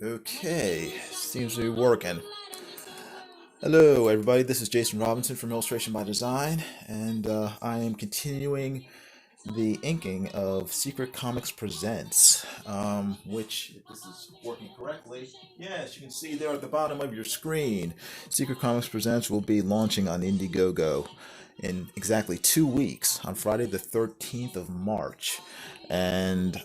Okay, seems to be working. Hello, everybody. This is Jason Robinson from Illustration by Design, and I am continuing the inking of Secret Comics Presents, which, if this is working correctly, yes, you can see there at the bottom of your screen. Secret Comics Presents will be launching on Indiegogo in exactly 2 weeks, on Friday the 13th of March. And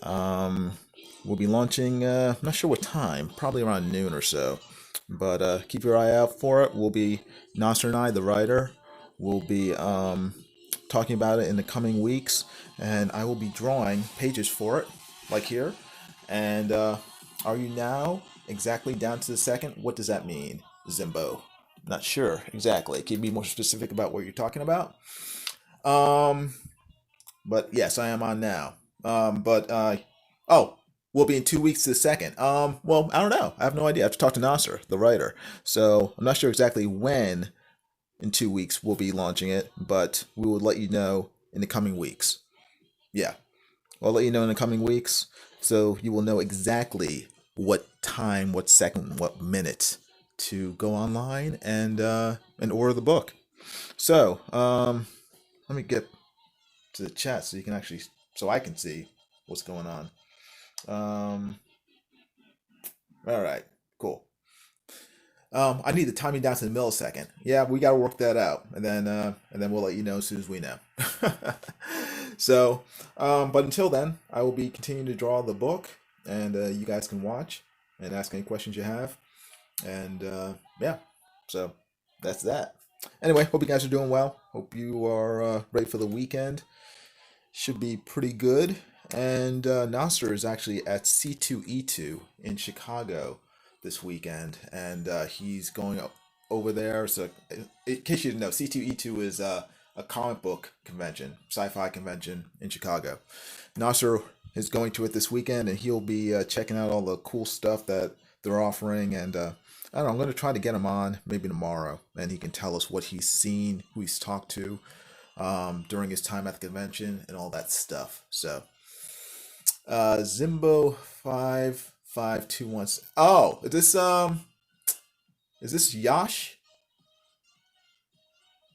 we'll be launching, I'm not sure what time, probably around noon or so. But keep your eye out for it. We'll be, Nasser and I, the writer, will be talking about it in the coming weeks, and I will be drawing pages for it, like here. And are you now exactly down to the second? What does that mean, Zimbo? Not sure exactly. Can you be more specific about what you're talking about? But yes, I am on now. Oh, we'll be in 2 weeks to the second. Well, I don't know. I have no idea. I have to talk to Nasser, the writer. So I'm not sure exactly when in 2 weeks we'll be launching it, but we will let you know in the coming weeks. Yeah, I'll let you know in the coming weeks, so you will know exactly what time, what second, what minute to go online and order the book. So let me get to the chat so you can actually, so I can see what's going on. All right, cool. I need to time you down to the millisecond. Yeah, we got to work that out, and then we'll let you know as soon as we know. So, but until then, I will be continuing to draw the book, and you guys can watch and ask any questions you have, and yeah. So that's that. Anyway, hope you guys are doing well. Hope you are ready for the weekend. Should be pretty good. And Nasser is actually at C2E2 in Chicago this weekend, and he's going over there. So, in case you didn't know, C2E2 is a comic book convention, sci-fi convention in Chicago. Nasser is going to it this weekend, and he'll be checking out all the cool stuff that they're offering. And I don't know, I'm going to try to get him on maybe tomorrow, and he can tell us what he's seen, who he's talked to during his time at the convention, and all that stuff. So, Zimbo 5521. Oh, is this Yash?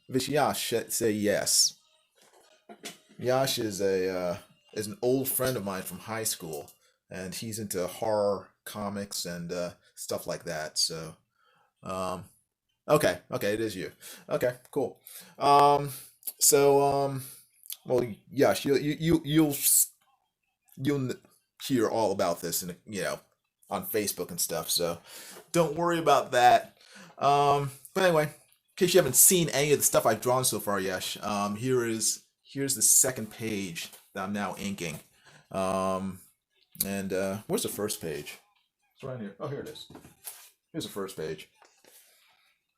If it's Yash, say yes. Yash is an old friend of mine from high school, and he's into horror comics and stuff like that. So, um, okay, it is you. Okay, cool. Um, so, well, Yash, you'll hear all about this in on Facebook and stuff. So don't worry about that. But anyway, in case you haven't seen any of the stuff I've drawn so far, Yesh, here's the second page that I'm now inking. And where's the first page? It's right here. Oh, here it is. Here's the first page.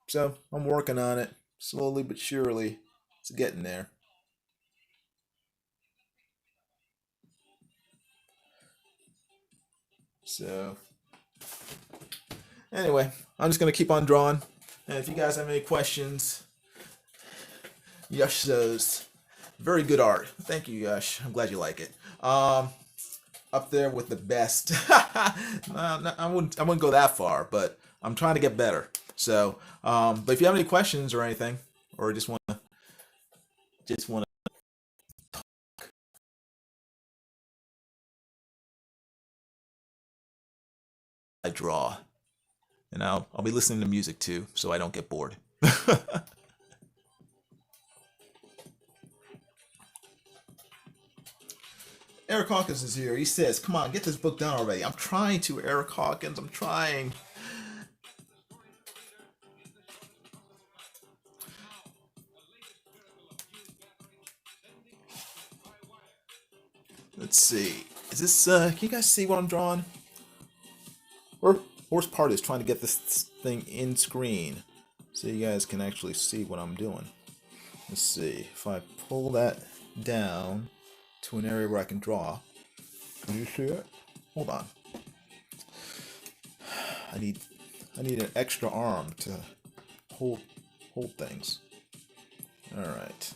So I'm working on it slowly but surely. It's getting there. So anyway, I'm just gonna keep on drawing. And if you guys have any questions, Yash says, very good art. Thank you, Yash. I'm glad you like it. Up there with the best. No, I wouldn't go that far, but I'm trying to get better. So, but if you have any questions or anything, or just want to draw, and I'll be listening to music too, so I don't get bored. Eric Hawkins is here. He says, "Come on, get this book done already." I'm trying to, Eric Hawkins. I'm trying. Let's see. Is this? Can you guys see what I'm drawing? Or worst part is trying to get this thing in screen, so you guys can actually see what I'm doing. Let's see. If I pull that down to an area where I can draw, can you see it? Hold on. I need an extra arm to hold things. All right.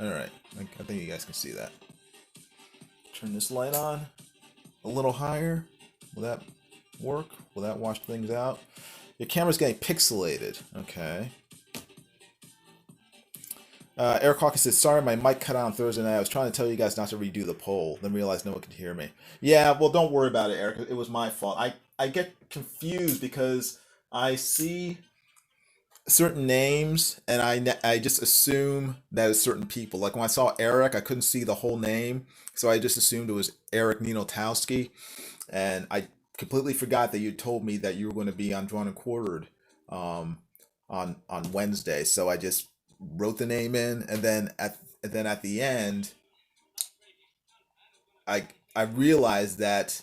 I think you guys can see that. Turn this light on a little higher. Will that work? Will that wash things out? Your camera's getting pixelated. Okay. Eric Hawkins says, sorry, my mic cut out on Thursday night. I was trying to tell you guys not to redo the poll, then realized no one could hear me. Yeah, well, don't worry about it, Eric. It was my fault. I get confused because I see certain names and I just assume that it's certain people. Like when I saw Eric, I couldn't see the whole name, so I just assumed it was Eric Ninotowski, and I completely forgot that you told me that you were going to be on Drawn and Quartered on Wednesday. So I just wrote the name in, and then at the end, I realized that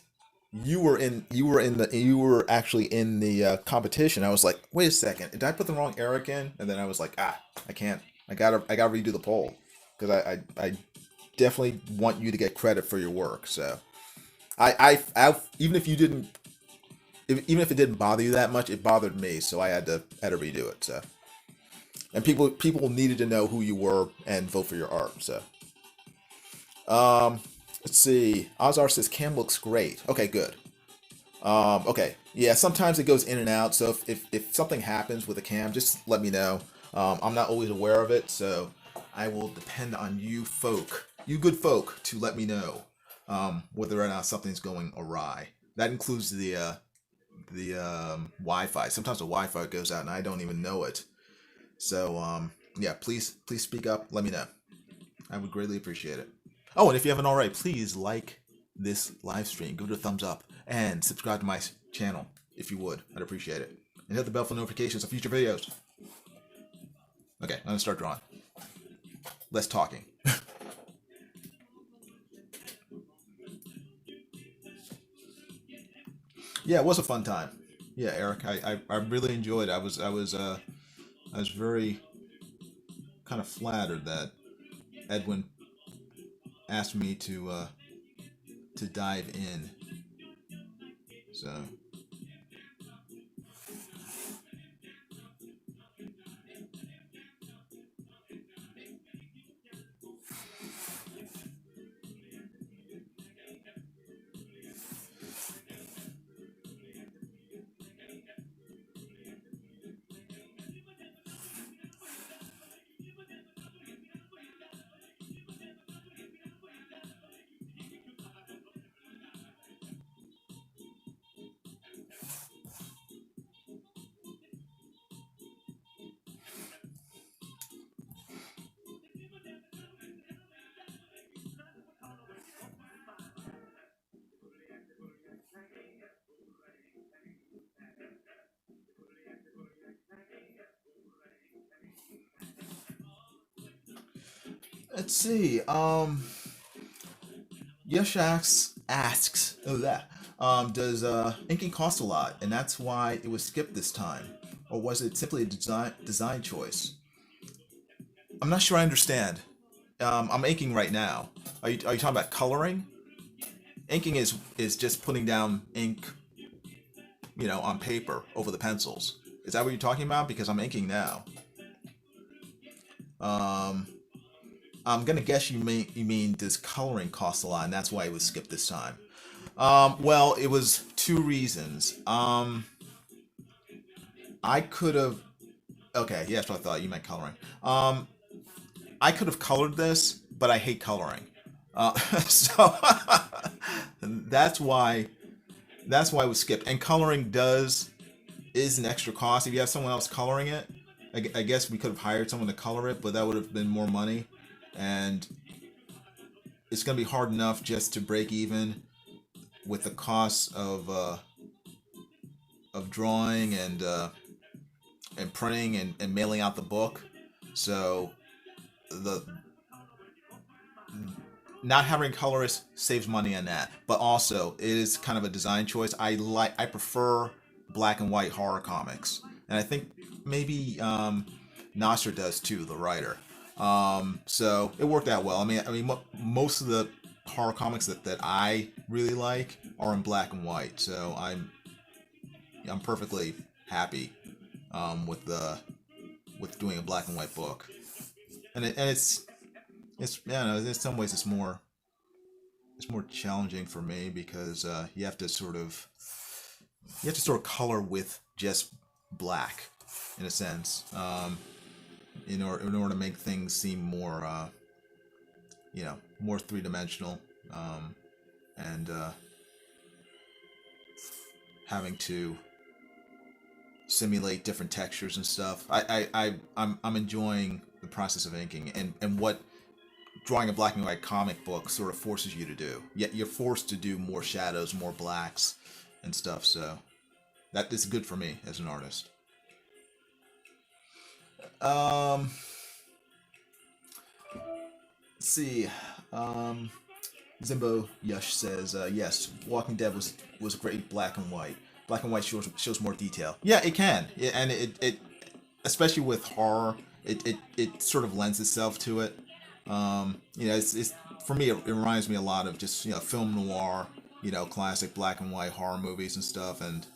you were actually in the competition. I was like, wait a second, did I put the wrong Eric in? And then I was like, I can't. I gotta redo the poll because I definitely want you to get credit for your work. So I even if you didn't. Even if it didn't bother you that much, it bothered me, so I had to redo it. So, and people needed to know who you were and vote for your art. So, let's see. Ozar says cam looks great. Okay, good. Okay, yeah. Sometimes it goes in and out. So if something happens with the cam, just let me know. I'm not always aware of it, so I will depend on you good folk, to let me know whether or not something's going awry. That includes the Wi-Fi. Sometimes the Wi-Fi goes out and I don't even know it. So yeah, please speak up. Let me know. I would greatly appreciate it. Oh, and if you haven't already, please like this live stream, give it a thumbs up, and subscribe to my channel if you would. I'd appreciate it. And hit the bell for notifications of future videos. Okay, I'm gonna start drawing. Less talking. Yeah, it was a fun time. Yeah, Eric, I really enjoyed it. I was very kind of flattered that Edwin asked me to dive in. So let's see. Yeshax asks, does inking cost a lot, and that's why it was skipped this time, or was it simply a design choice? I'm not sure I understand. I'm inking right now. Are you talking about coloring? Inking is just putting down ink, on paper over the pencils. Is that what you're talking about? Because I'm inking now. I'm gonna guess you mean does coloring cost a lot, and that's why it was skipped this time. Well, it was two reasons. I could have. Okay, yeah, that's what I thought. You meant coloring. I could have colored this, but I hate coloring. So that's why it was skipped. And coloring is an extra cost. If you have someone else coloring it, I guess we could have hired someone to color it, but that would have been more money. And it's going to be hard enough just to break even with the costs of drawing and printing and mailing out the book. So the not having colorists saves money on that, but also it is kind of a design choice. I prefer black and white horror comics, and I think maybe Nasser does too, the writer. So it worked out well. I mean, most of the horror comics that I really like are in black and white. So I'm perfectly happy with doing a black and white book, and it's yeah, no, in some ways it's more challenging for me because you have to sort of color with just black, in a sense, in order to make things seem more more three dimensional, and having to simulate different textures and stuff. I'm enjoying the process of inking and what drawing a black and white comic book sort of forces you to do. Yet you're forced to do more shadows, more blacks, and stuff. So that is good for me as an artist. Um, let's see. Um, Zimbo Yush says, yes, Walking Dead was great black and white. Black and white shows more detail. Yeah, it can, and it especially with horror, it sort of lends itself to it. It's for me, it reminds me a lot of just film noir, classic black and white horror movies and stuff, and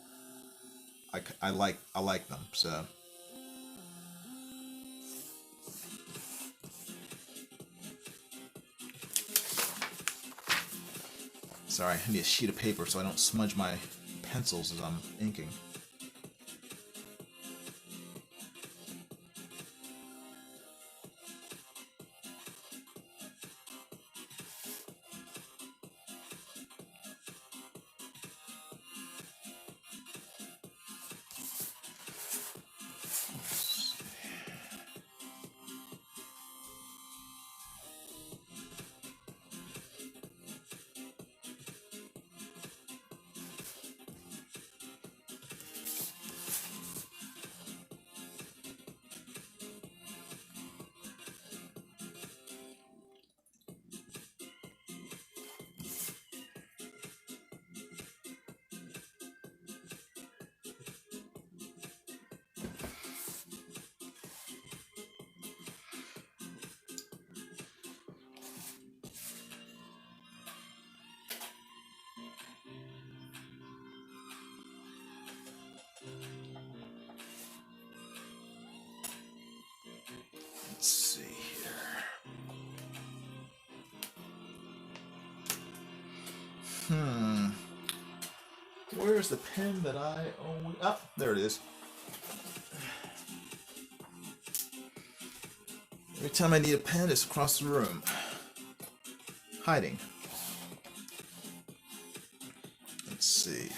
I like them. So sorry, I need a sheet of paper so I don't smudge my pencils as I'm inking. Let's see here. Where's the pen that I own? Oh, there it is. Every time I need a pen, it's across the room. Hiding. Let's see.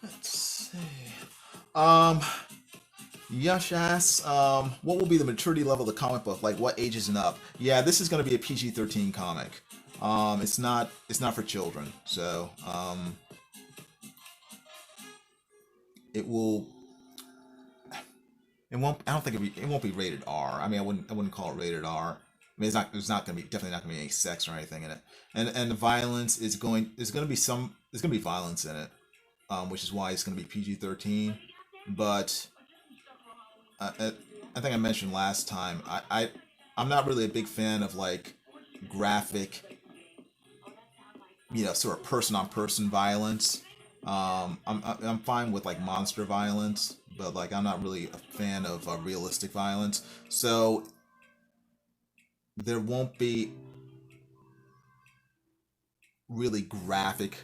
Let's see. Yash asks, what will be the maturity level of the comic book? Like, what ages and up? Yeah, this is going to be a PG-13 comic. It's not for children, so it will. It won't. I don't think it won't be rated R. I mean, I wouldn't call it rated R. I mean, it's not. There's not going to be definitely not going to be any sex or anything in it. And the violence is going. There's going to be some. There's going to be violence in it, which is why it's going to be PG-13. But I think I mentioned last time. I'm not really a big fan of like graphic, sort of person on person violence. I'm fine with like monster violence, but like I'm not really a fan of realistic violence. So there won't be really graphic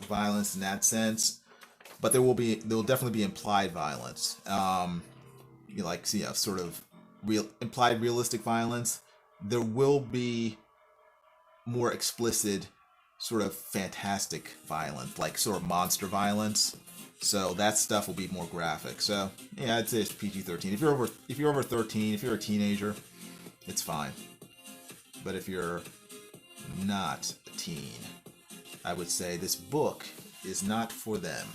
violence in that sense, but there will definitely be implied violence. Sort of implied realistic violence. There will be more explicit, sort of fantastic violence, like sort of monster violence. So that stuff will be more graphic. So yeah, I'd say it's PG-13. If you're over 13, if you're a teenager, it's fine. But if you're not a teen, I would say this book is not for them.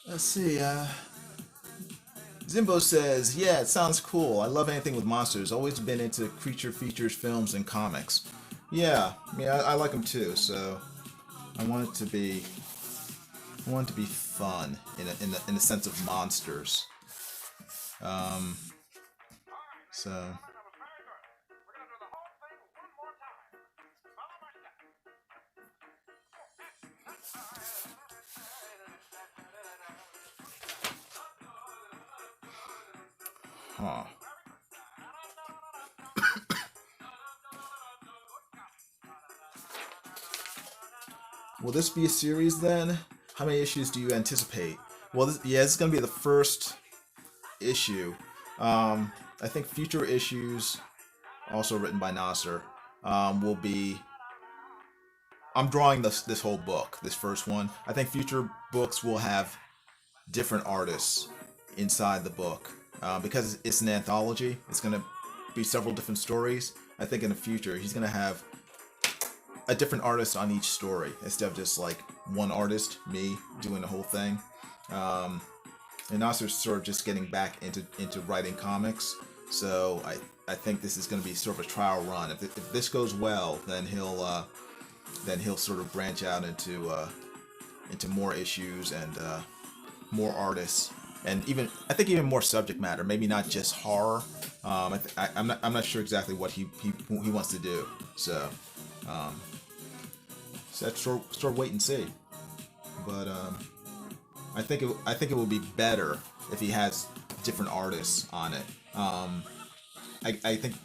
Let's see. Zimbo says, "Yeah, it sounds cool. I love anything with monsters. Always been into creature features, films, and comics. Yeah, I like them too. So I want it to be, I want it to be fun in the sense of monsters. Um, so huh. Will this be a series then? How many issues do you anticipate? Well, this is going to be the first issue. I think future issues, also written by Nasser, will be. I'm drawing this whole book, this first one. I think future books will have different artists inside the book because it's an anthology. It's going to be several different stories. I think in the future he's going to have a different artist on each story instead of just like one artist, me, doing the whole thing. Um, and Nasser's sort of just getting back into writing comics. So I think this is going to be sort of a trial run. If this goes well, then he'll sort of branch out into more issues and more artists, and I think even more subject matter. Maybe not just horror. I'm not sure exactly what he wants to do. So so let's sort of wait and see. But I think it will be better if he has different artists on it. I think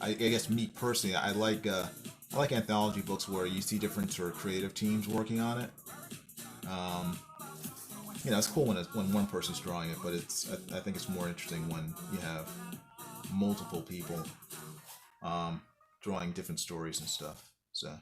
I guess me personally, I like anthology books where you see different sort of creative teams working on it. It's cool when one person's drawing it, but I think it's more interesting when you have multiple people drawing different stories and stuff. So.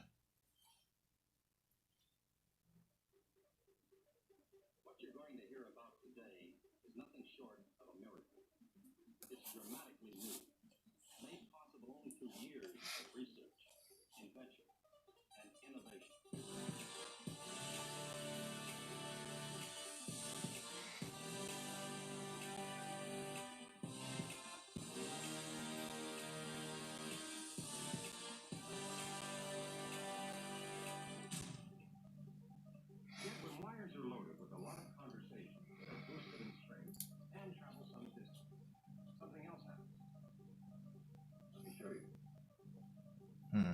Hmm.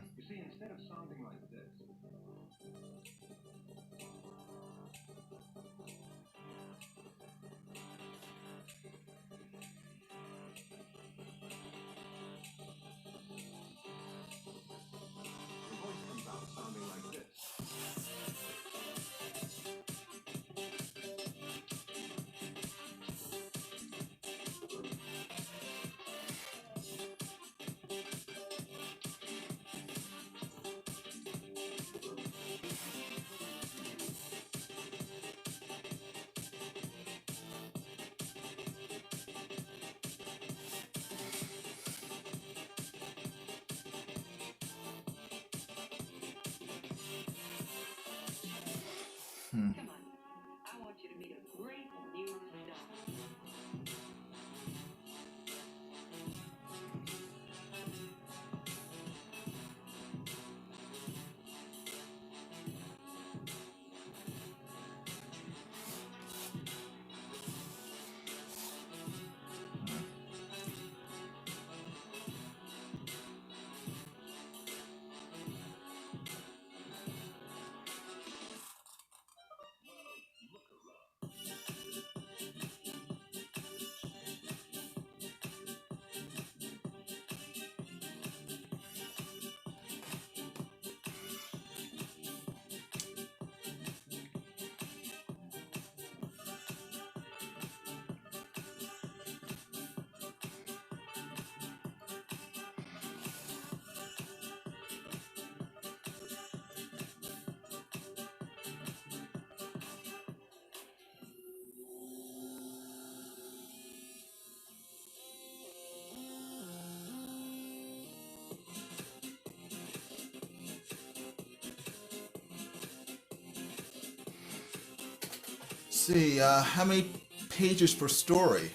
see, how many pages per story,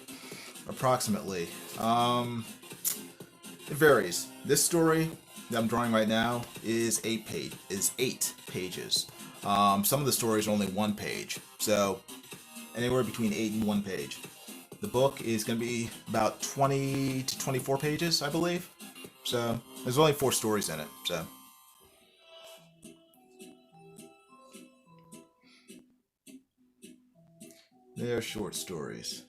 approximately? It varies. This story that I'm drawing right now is 8 pages. Some of the stories are only 1 page, so anywhere between 8 and 1 page. The book is going to be about 20 to 24 pages, I believe. So there's only 4 stories in it. So they are short stories.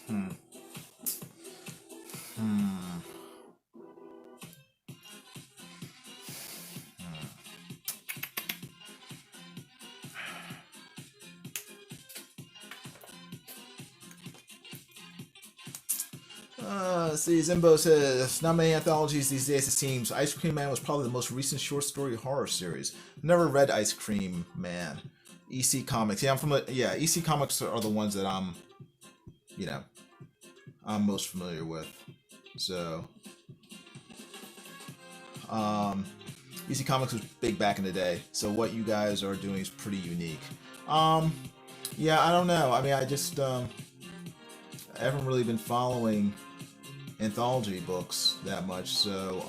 Hmm. Hmm. See, Zimbo says, not many anthologies these days, it seems. Ice Cream Man was probably the most recent short story horror series. Never read Ice Cream Man. EC Comics. Yeah, I'm familiar. Yeah, EC Comics are the ones that you know, I'm most familiar with. So, um, EC Comics was big back in the day. So what you guys are doing is pretty unique. Um, yeah, I don't know. I mean, I haven't really been following anthology books that much. So,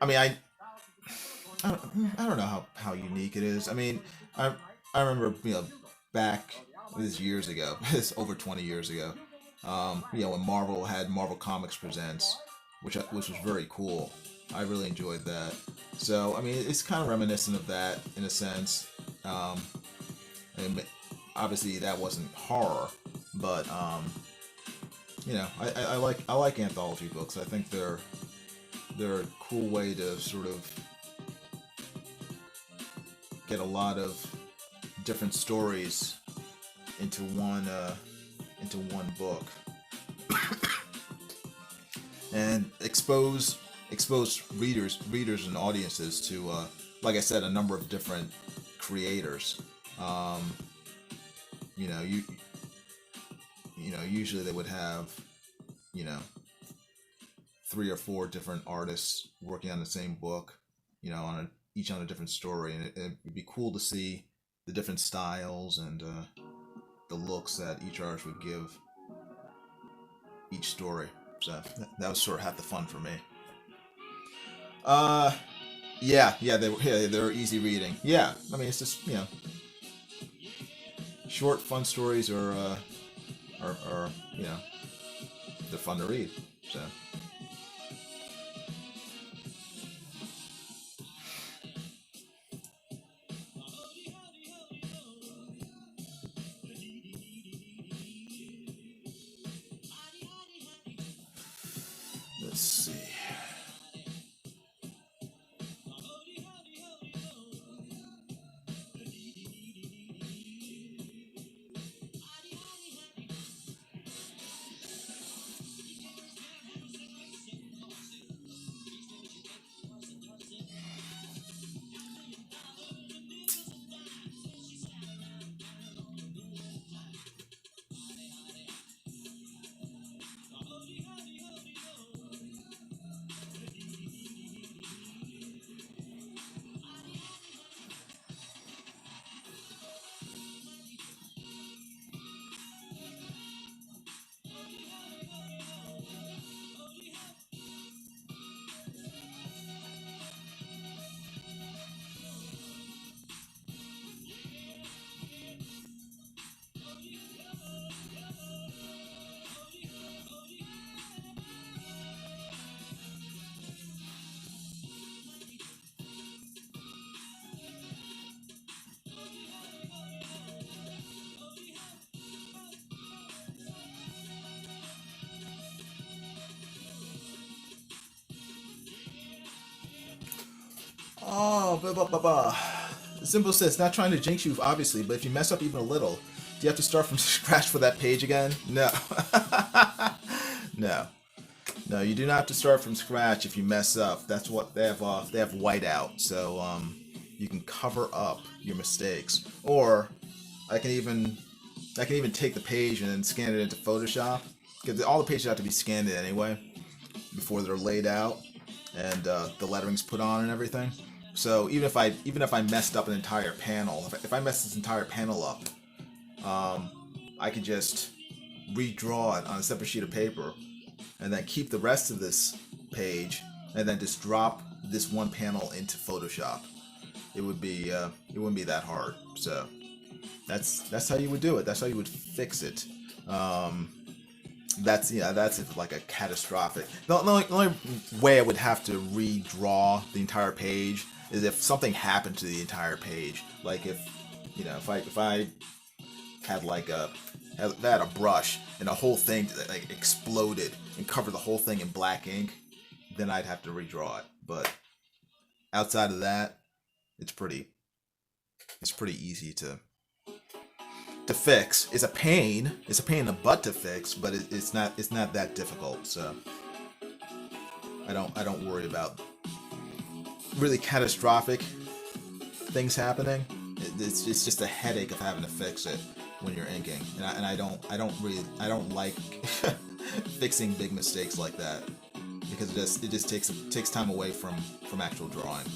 I mean, I don't know how unique it is. I mean, I I remember back this is years ago. It's over 20 years ago. When Marvel had Marvel Comics Presents, which was very cool. I really enjoyed that. So I mean, it's kind of reminiscent of that in a sense. Um, and obviously that wasn't horror, but I like anthology books. I think they're a cool way to sort of get a lot of different stories into one book and expose readers and audiences to like I said, a number of different creators. Um, you know, usually they would have you know 3 or 4 different artists working on the same book, each on a different story, and it'd be cool to see the different styles and the looks that each artist would give each story. So that was sort of half the fun for me. Uh, yeah, they were easy reading. Yeah, I mean it's just short, fun stories are they're fun to read. So let's see. Oh, blah, blah, blah, blah. Simple says, not trying to jinx you, obviously, but if you mess up even a little, do you have to start from scratch for that page again? No. No. No, you do not have to start from scratch if you mess up. That's what they have. They have whiteout, so you can cover up your mistakes. Or I can even take the page and then scan it into Photoshop, because all the pages have to be scanned in anyway before they're laid out and the lettering's put on and everything. So even if I messed up an entire panel, if I messed this entire panel up, I could just redraw it on a separate sheet of paper and then keep the rest of this page and then just drop this one panel into Photoshop. It wouldn't be that hard. So that's how you would do it. That's how you would fix it. That's if like a catastrophic. The only way I would have to redraw the entire page is if something happened to the entire page. Like if I had like had a brush and the whole thing like exploded and covered the whole thing in black ink, then I'd have to redraw it. But outside of that, it's pretty easy to fix. It's a pain. It's a pain in the butt to fix, but it's not that difficult. So I don't worry about really catastrophic things happening. It's just a headache of having to fix it when you're inking, and I don't like fixing big mistakes like that, because it just takes time away from actual drawing.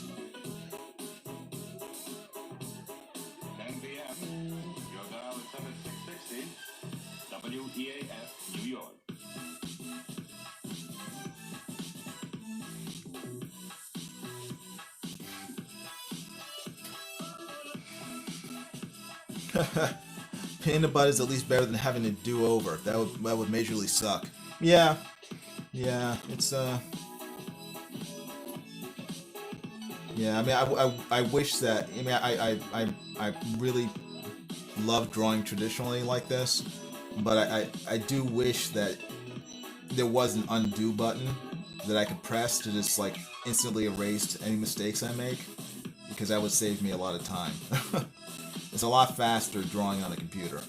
WEAF, New York. Pain in the butt is at least better than having to do over. That would majorly suck. Yeah, it's yeah. I mean, I wish that. I mean, I really love drawing traditionally like this, but I do wish that there was an undo button that I could press to just like instantly erase any mistakes I make, because that would save me a lot of time. It's a lot faster drawing on a computer,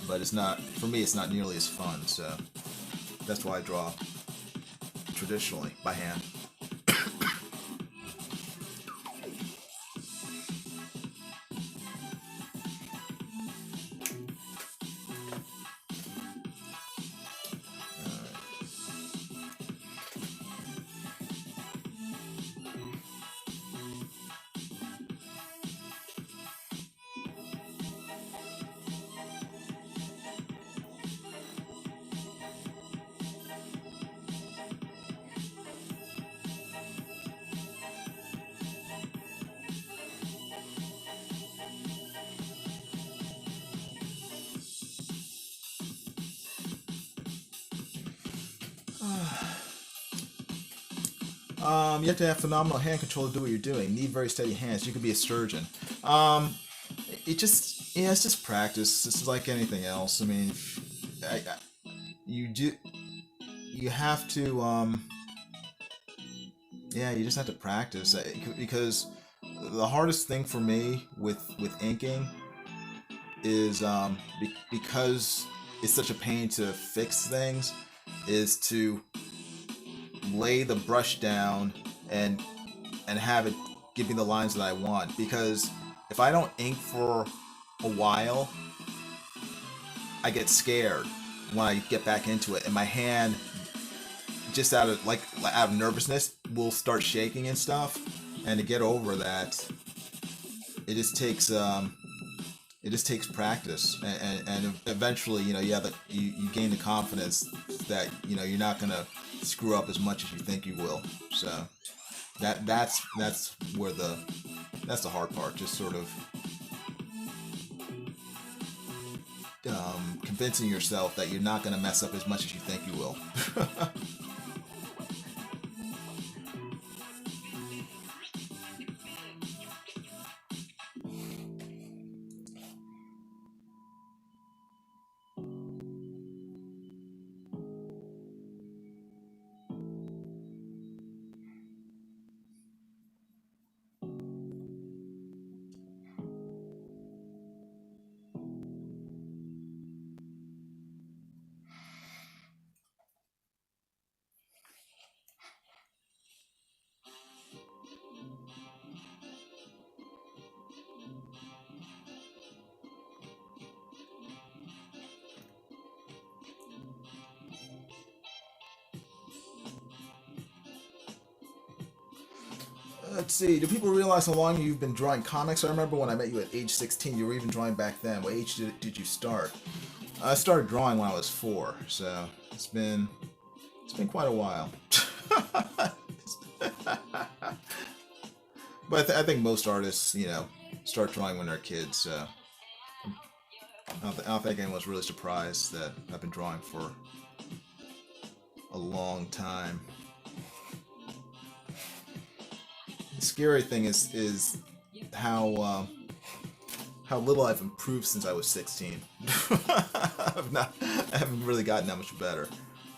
but it's not, for me, it's not nearly as fun, so that's why I draw traditionally by hand. You have to have phenomenal hand control to do what you're doing. Need very steady hands. You could be a surgeon. Um, it's just practice. This is like anything else. I mean, you do, you have to, yeah, you just have to practice. Because the hardest thing for me with inking is, because it's such a pain to fix things, is to lay the brush down and have it give me the lines that I want. Because if I don't ink for a while, I get scared when I get back into it, and my hand, just out of nervousness, will start shaking and stuff. And to get over that, it just takes practice, and eventually, you gain the confidence that you're not gonna screw up as much as you think you will. So that's where that's the hard part. Just sort of convincing yourself that you're not gonna mess up as much as you think you will. Let's see. Do people realize how long you've been drawing comics? I remember when I met you at age 16. You were even drawing back then. What age did you start? I started drawing when I was 4, so it's been quite a while. But I think most artists, start drawing when they're kids. So I don't think anyone's really surprised that I've been drawing for a long time. The scary thing is how little I've improved since I was 16. I haven't really gotten that much better.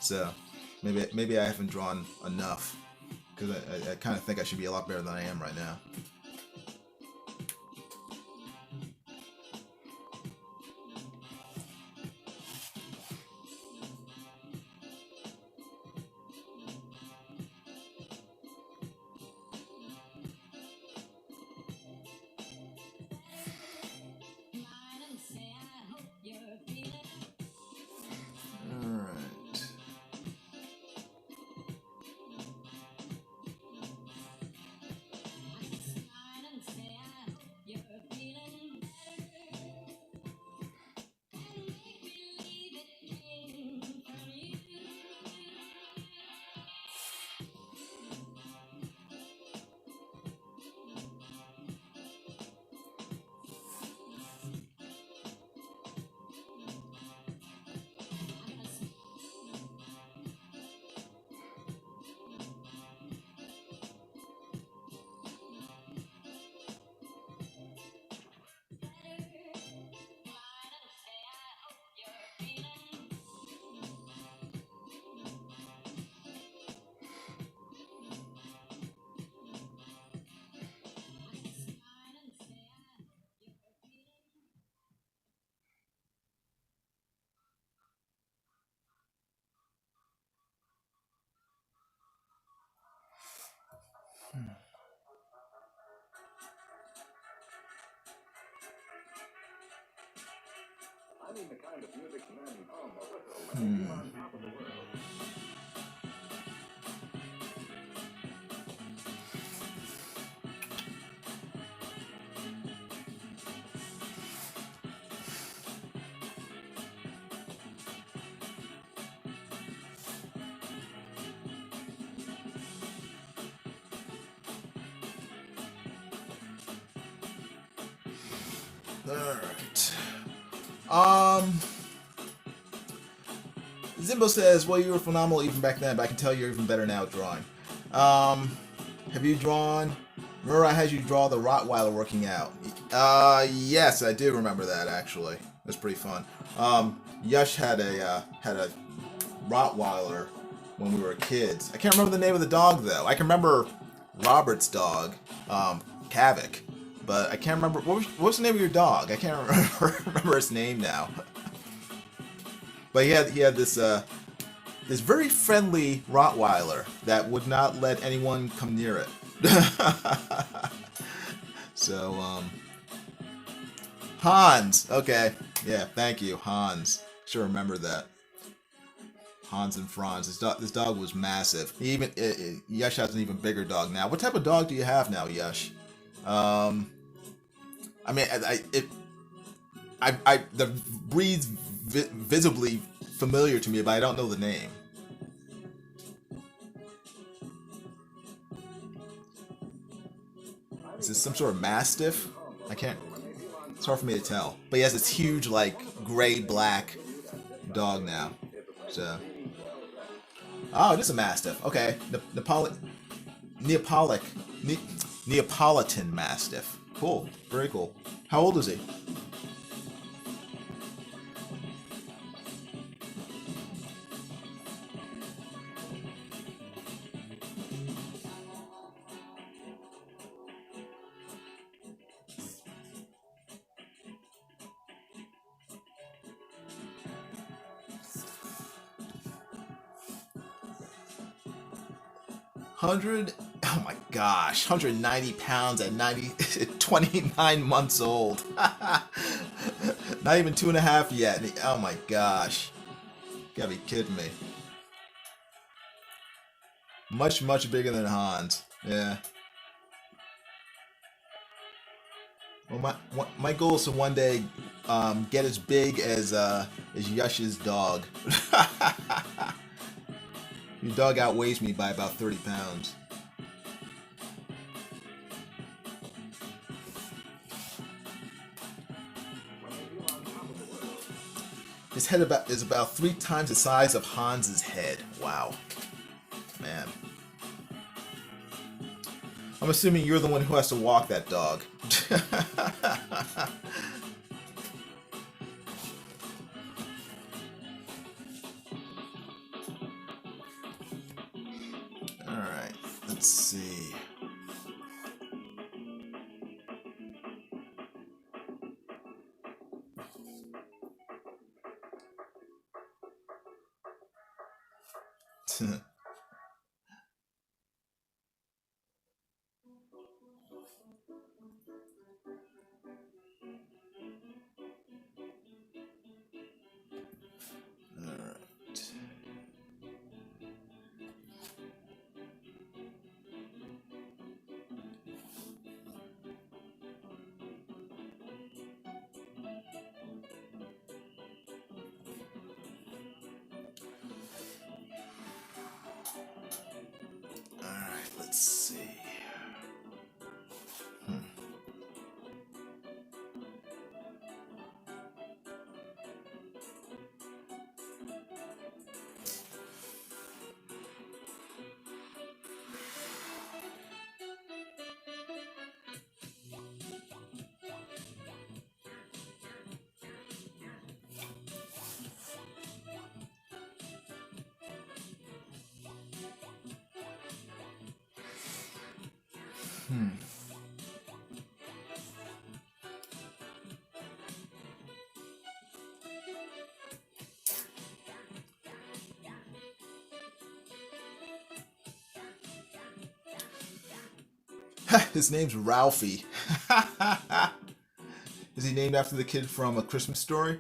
So maybe I haven't drawn enough, because I kind of think I should be a lot better than I am right now. Alright. Zimbo says, well, you were phenomenal even back then, but I can tell you're even better now at drawing. Have you drawn... Remember I had you draw the Rottweiler working out? Yes, I do remember that, actually. It was pretty fun. Yush had a Rottweiler when we were kids. I can't remember the name of the dog, though. I can remember Robert's dog, Kavik. But I can't remember... What was the name of your dog? I can't remember his name now. But he had this very friendly Rottweiler that would not let anyone come near it. So, Hans. Okay. Yeah, thank you, Hans. Sure remember that. Hans and Franz. This dog was massive. Yush has an even bigger dog now. What type of dog do you have now, Yush? I mean, the breed's visibly familiar to me, but I don't know the name. Is this some sort of Mastiff? I can't... It's hard for me to tell. But he has this huge, like, gray-black dog now. So... Oh, it is a Mastiff. Okay. Neapolitan Mastiff. Cool. Very cool. How old is he? Oh my gosh, 190 pounds at 29 months old. Not even 2.5 yet. Oh my gosh. You gotta be kidding me. Much bigger than Hans. Yeah. Well, my goal is to one day get as big as Yush's dog. Your dog outweighs me by about 30 pounds. His head is about 3 times the size of Hans's head. Wow. Man. I'm assuming you're the one who has to walk that dog. Alright, let's see. Alright, let's see. His name's Ralphie. Is he named after the kid from A Christmas Story?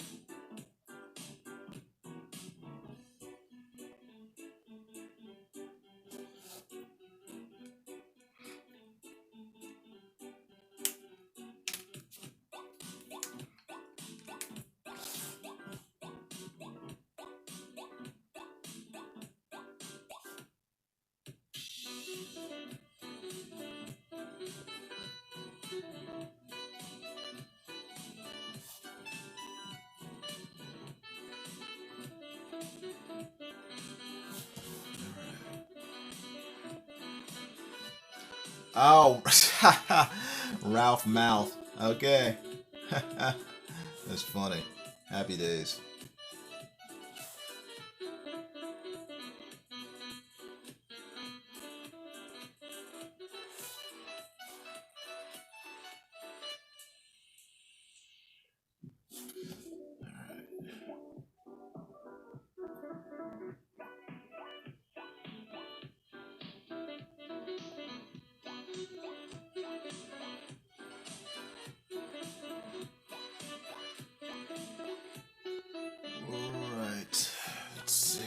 Oh, Ralph Mouth. Okay. That's funny. Happy days. Alright. Let's see.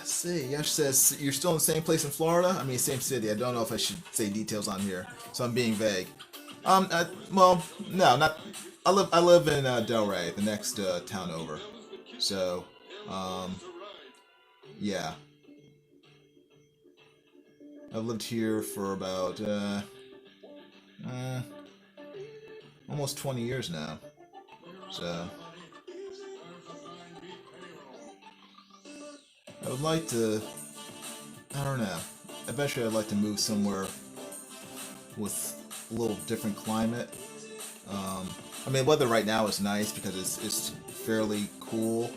See, Yash says you're still in the same place in Florida. I mean, same city. I don't know if I should say details on here, so I'm being vague. Well, no, not. I live in Delray, the next town over. So, um, yeah, I've lived here for about uh, almost 20 years now. So I would like to, I don't know, eventually I'd like to move somewhere with a little different climate. I mean, weather right now is nice because it's fairly cool.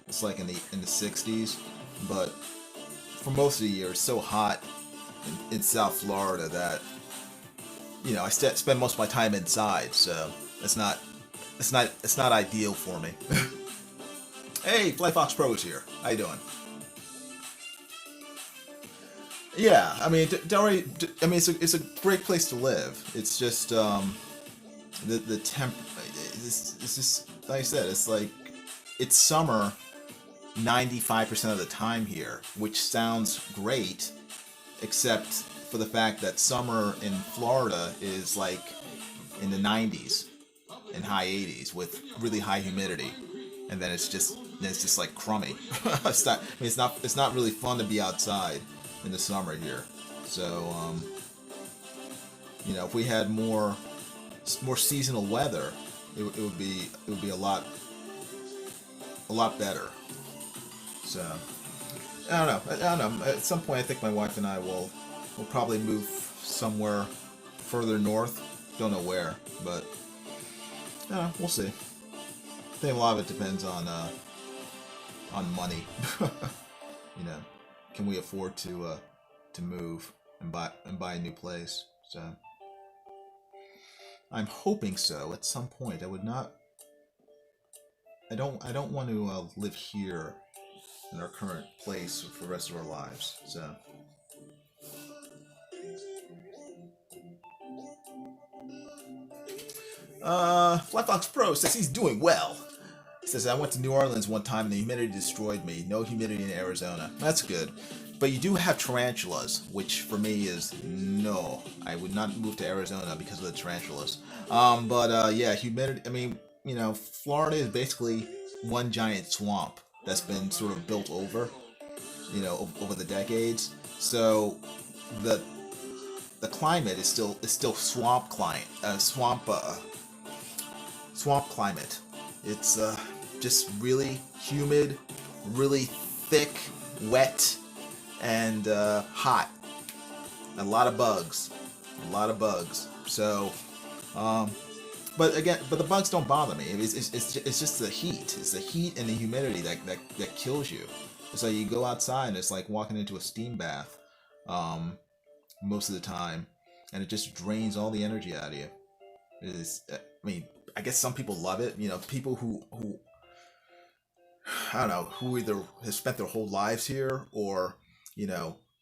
It's like in the 60s, but for most of the year it's so hot in South Florida that I spend most of my time inside, so it's not ideal for me. Hey, Fly Fox Pro is here. How you doing? Yeah, I mean, I mean, it's a great place to live. It's just the temp. It's just like I said. It's like it's summer 95% of the time here, which sounds great, except for the fact that summer in Florida is like in the 90s and high 80s with really high humidity, and then it's just like crummy. It's not really fun to be outside in the summer here. So if we had more seasonal weather, it would be a lot better. So I don't know. At some point, I think my wife and I will probably move somewhere further north. Don't know where, but we'll see. I think a lot of it depends on money. Can we afford to move and buy a new place? So I'm hoping so at some point. I don't want to live here in our current place for the rest of our lives. So Flyfox Pro says he's doing well. He says, I went to New Orleans one time and the humidity destroyed me. No humidity in Arizona. That's good. But you do have tarantulas, which for me is no. I would not move to Arizona because of the tarantulas. Yeah, humidity. I mean, Florida is basically one giant swamp that's been sort of built over the decades. So the climate is still swamp climate. It's just really humid, really thick, wet, and hot. A lot of bugs. So, but the bugs don't bother me. It's just the heat. It's the heat and the humidity that kills you. It's like you go outside and it's like walking into a steam bath, most of the time, and it just drains all the energy out of you. It is. I mean, I guess some people love it. People who I don't know, who either have spent their whole lives here or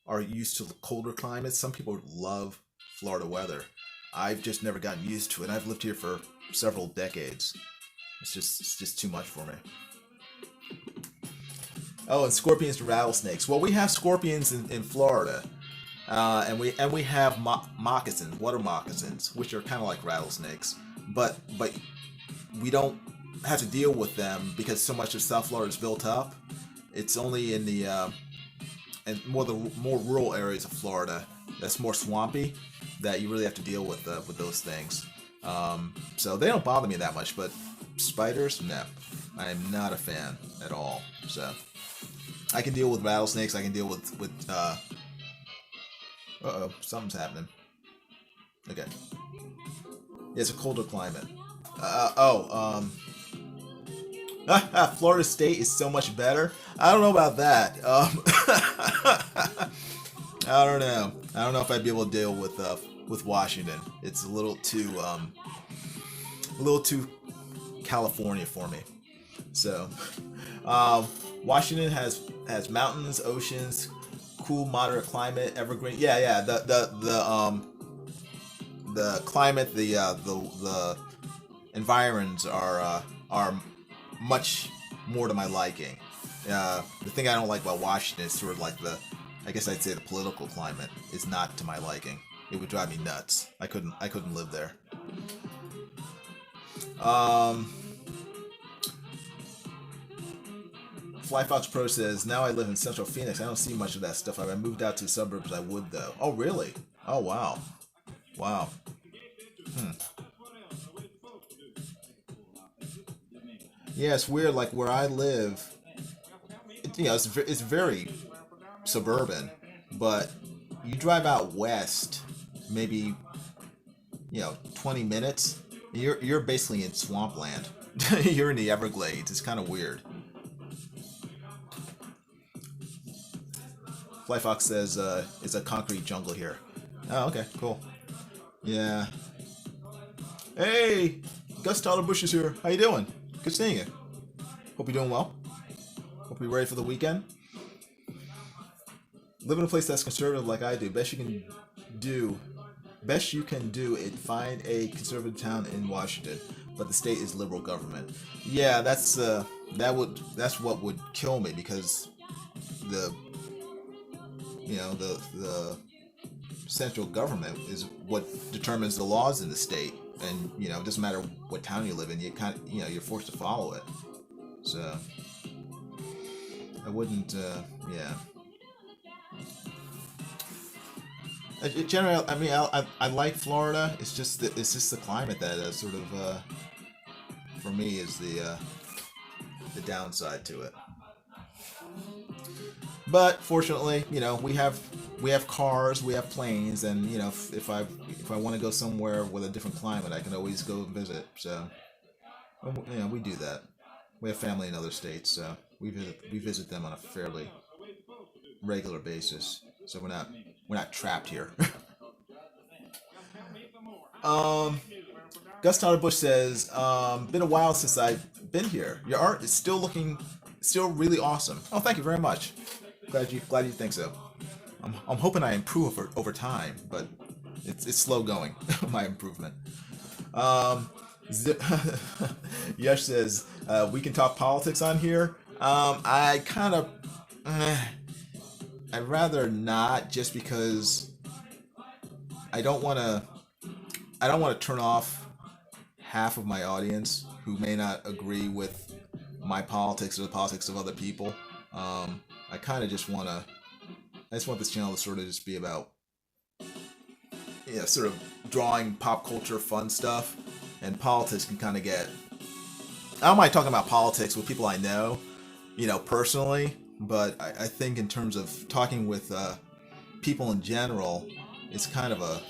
are used to colder climates. Some people love Florida weather. I've just never gotten used to it. I've lived here for several decades. It's just too much for me. Oh, and scorpions and rattlesnakes. Well, we have scorpions in Florida, and we have moccasins, water moccasins, which are kind of like rattlesnakes, but we don't have to deal with them because so much of South Florida is built up. It's only in the and more rural areas of Florida that's more swampy that you really have to deal with those things. So they don't bother me that much, but spiders, no, I am not a fan at all. So I can deal with rattlesnakes. I can deal with something's happening. Okay, it's a colder climate. Florida State is so much better. I don't know about that. I don't know. I don't know if I'd be able to deal with Washington. It's a little too California for me. So, Washington has mountains, oceans, cool, moderate climate, evergreen. Yeah. The climate, the environs are much more to my liking. The thing I don't like about Washington is sort of like I guess I'd say the political climate is not to my liking. It would drive me nuts. I couldn't live there. Flyfox Pro says, now I live in Central Phoenix. I don't see much of that stuff. If I moved out to the suburbs, I would though. Oh, really? Oh, wow. Wow. Yeah, it's weird. Like where I live, it's very suburban, but you drive out west, maybe 20 minutes, you're basically in swampland. You're in the Everglades. It's kind of weird. Flyfox says it's a concrete jungle here. Oh, okay, cool. Yeah. Hey, Gus Tyler Bush is here. How you doing? Good seeing you. Hope you're doing well. Hope you're ready for the weekend. Live in a place that's conservative like I do. Do best you can do is find a conservative town in Washington, but the state is liberal government. Yeah, that's what would kill me because the the central government is what determines the laws in the state, and it doesn't matter what town you live in. You kind of you're forced to follow it. So I wouldn't. Yeah. Generally, I mean, I like Florida. It's just the climate that sort of for me is the downside to it. But fortunately, we have cars, we have planes, and if I want to go somewhere with a different climate, I can always go visit. So we do that. We have family in other states, so we visit them on a fairly regular basis. So we're not trapped here. um, Gus Tyler Bush says, "Been a while since I've been here. Your art is still really awesome. Oh, thank you very much. Glad you think so. I'm hoping I improve over time, but it's slow going. My improvement." Um, Yesh says, "We can talk politics on here." I kind of, I'd rather not, just because I don't want to. I don't want to turn off half of my audience who may not agree with my politics or the politics of other people. I kind of just want to. I just want this channel to sort of just be about, sort of drawing pop culture fun stuff, and politics can kind of get. I don't mind talking about politics with people I know, personally, but I think in terms of talking with people in general, it's kind of a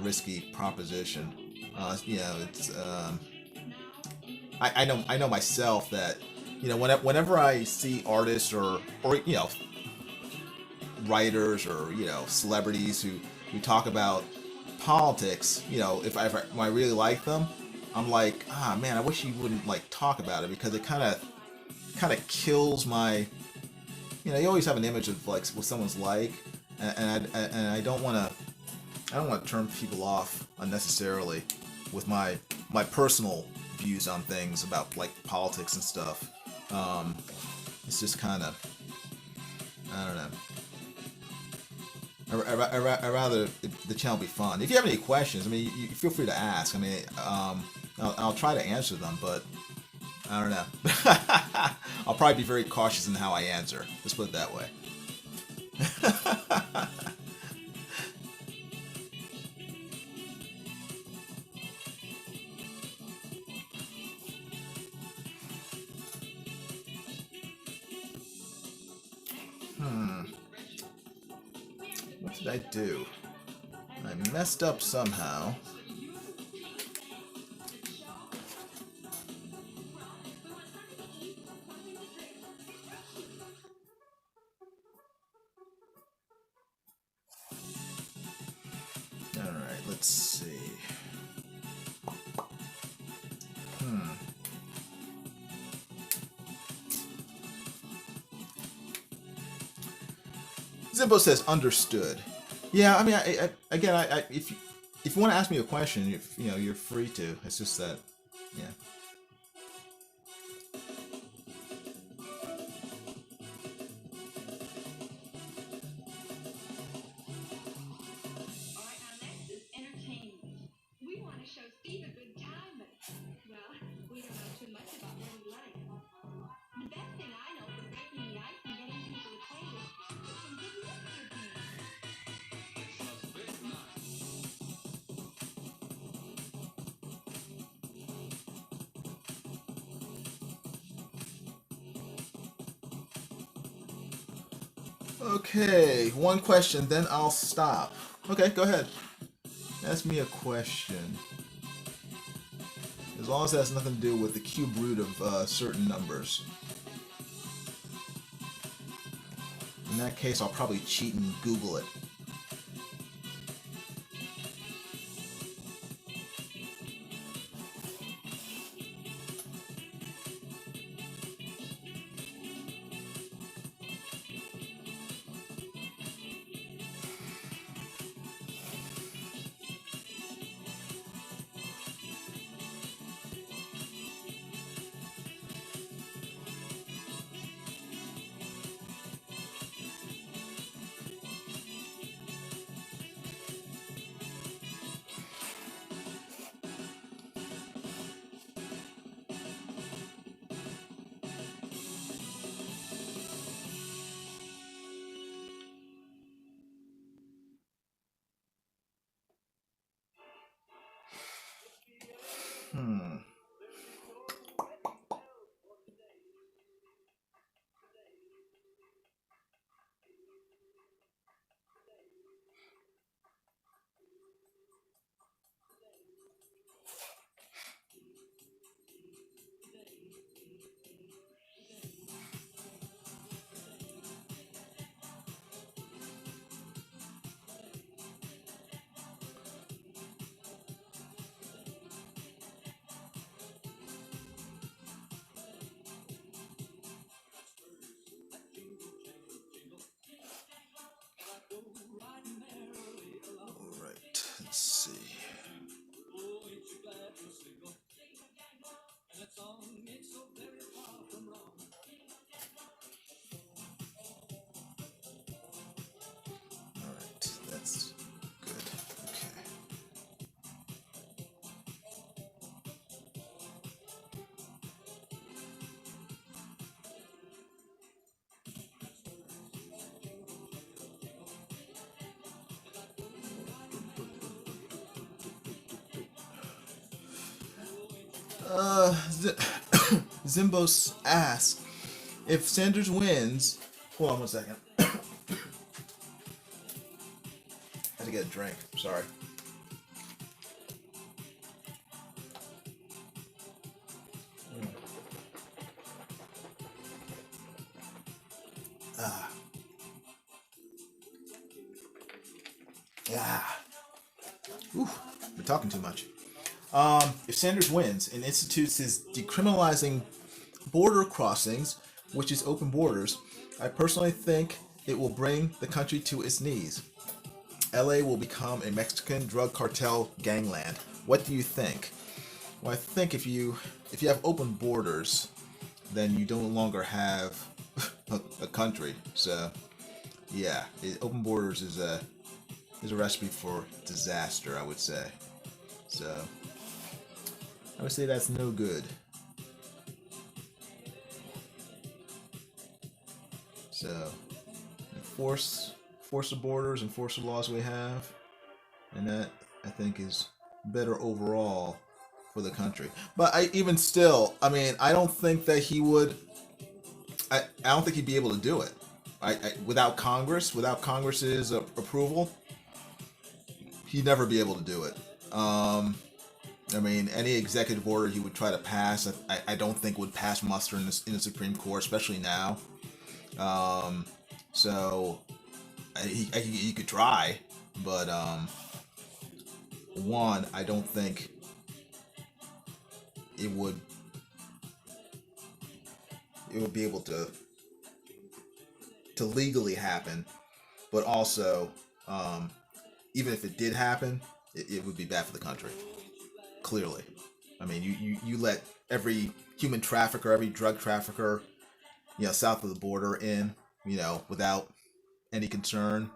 risky proposition. It's I know myself that whenever I see artists or writers or celebrities who talk about politics, if I really like them, I'm like, ah man, I wish you wouldn't like talk about it, because it kind of kills my, you always have an image of like what someone's like, and I don't want to turn people off unnecessarily with my personal views on things about like politics and stuff. It's just kind of, I don't know. I rather the channel be fun. If you have any questions, I mean, you feel free to ask. I mean, I'll try to answer them, but I don't know. I'll probably be very cautious in how I answer. Let's put it that way. What did I do? I messed up somehow. Alright, let's see. Zimbo says understood. Yeah, I mean, if you want to ask me a question, you're free to. It's just that, yeah. Okay, one question, then I'll stop. Okay, go ahead. Ask me a question. As long as it has nothing to do with the cube root of certain numbers. In that case, I'll probably cheat and Google it. Hmm. Alright, let's see. Alright, that's good. Okay. Zimbos asks if Sanders wins. Hold on one second. I had to get a drink. Sorry. Ah. Ah. Ooh, we're talking too much. If Sanders wins and institutes his decriminalizing border crossings, which is open borders, I personally think it will bring the country to its knees. LA will become a Mexican drug cartel gangland. What do you think? Well, I think if you have open borders, then you no longer have a country. So, yeah, open borders is a recipe for disaster, I would say. So, I would say that's no good. So, force the borders, enforce the laws we have, and that I think is better overall for the country. But even still, I mean, I don't think that he would. I don't think he'd be able to do it. Without Congress's approval, he'd never be able to do it. I mean, any executive order he would try to pass, I don't think would pass muster in the Supreme Court, especially now. So he could try, but one, I don't think it would be able to legally happen. But also, even if it did happen, it would be bad for the country. Clearly, I mean, you let every human trafficker, every drug trafficker, south of the border in, without any concern.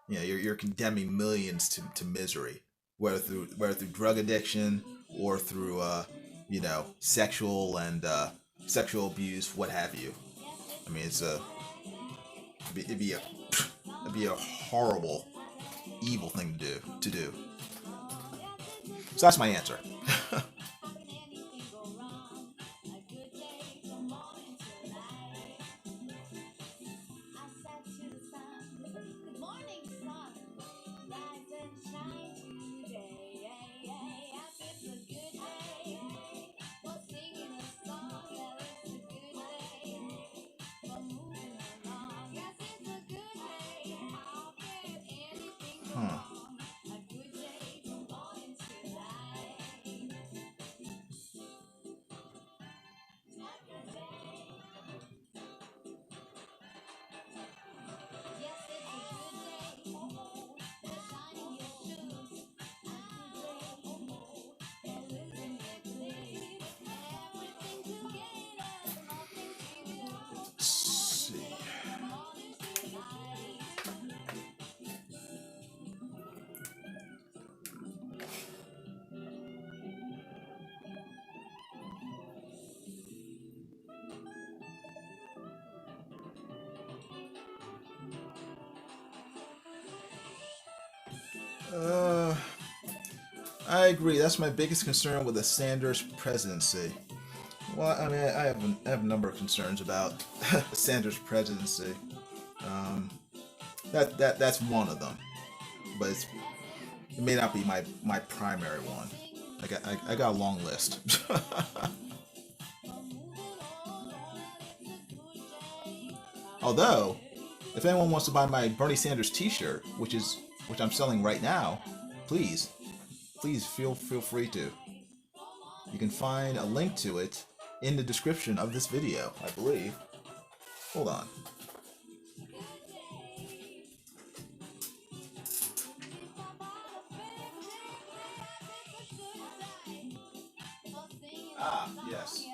You're condemning millions to misery, whether through drug addiction or through sexual abuse, what have you. I mean, it'd be a horrible, evil thing to do. So that's my answer. Huh. Let's see. I agree. That's my biggest concern with the Sanders presidency. Well, I mean, I have a number of concerns about the Sanders presidency. Um, that's one of them, but it may not be my primary one. I got a long list. Although, if anyone wants to buy my Bernie Sanders T-shirt, which I'm selling right now, please feel free to. You can find a link to it in the description of this video, I believe. Hold on. Ah, yes.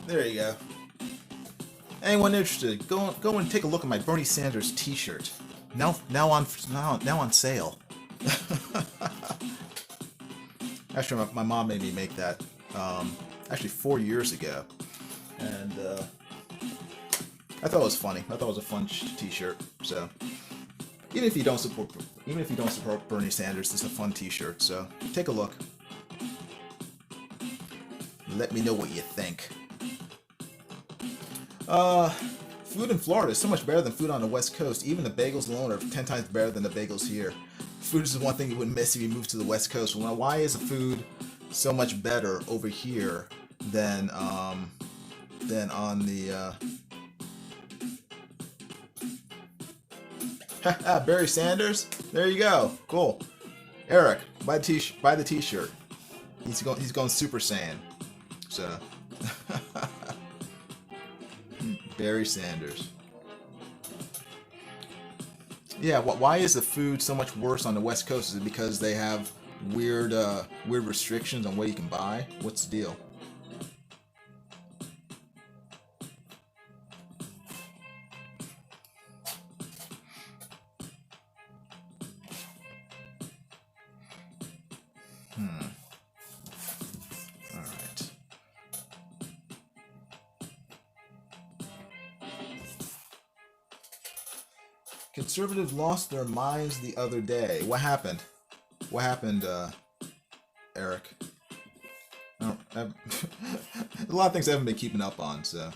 There you go. Anyone interested? Go and take a look at my Bernie Sanders T-shirt. Now on sale. Actually, my mom made me make that. Actually, 4 years ago, and I thought it was funny. I thought it was a fun T-shirt. So even if you don't support Bernie Sanders, it's a fun T-shirt. So take a look. Let me know what you think. Food in Florida is so much better than food on the West Coast. Even the bagels alone are 10 times better than the bagels here. Food is the one thing you wouldn't miss if you moved to the West Coast. Well, why is the food so much better over here than on the Barry Sanders? There you go. Cool. Eric, buy the T-shirt. He's going Super Saiyan. So Barry Sanders. Yeah, why is the food so much worse on the West Coast? Is it because they have weird restrictions on what you can buy? What's the deal? All right. Conservatives lost their minds the other day. What happened? What happened, Eric? A lot of things I haven't been keeping up on, so.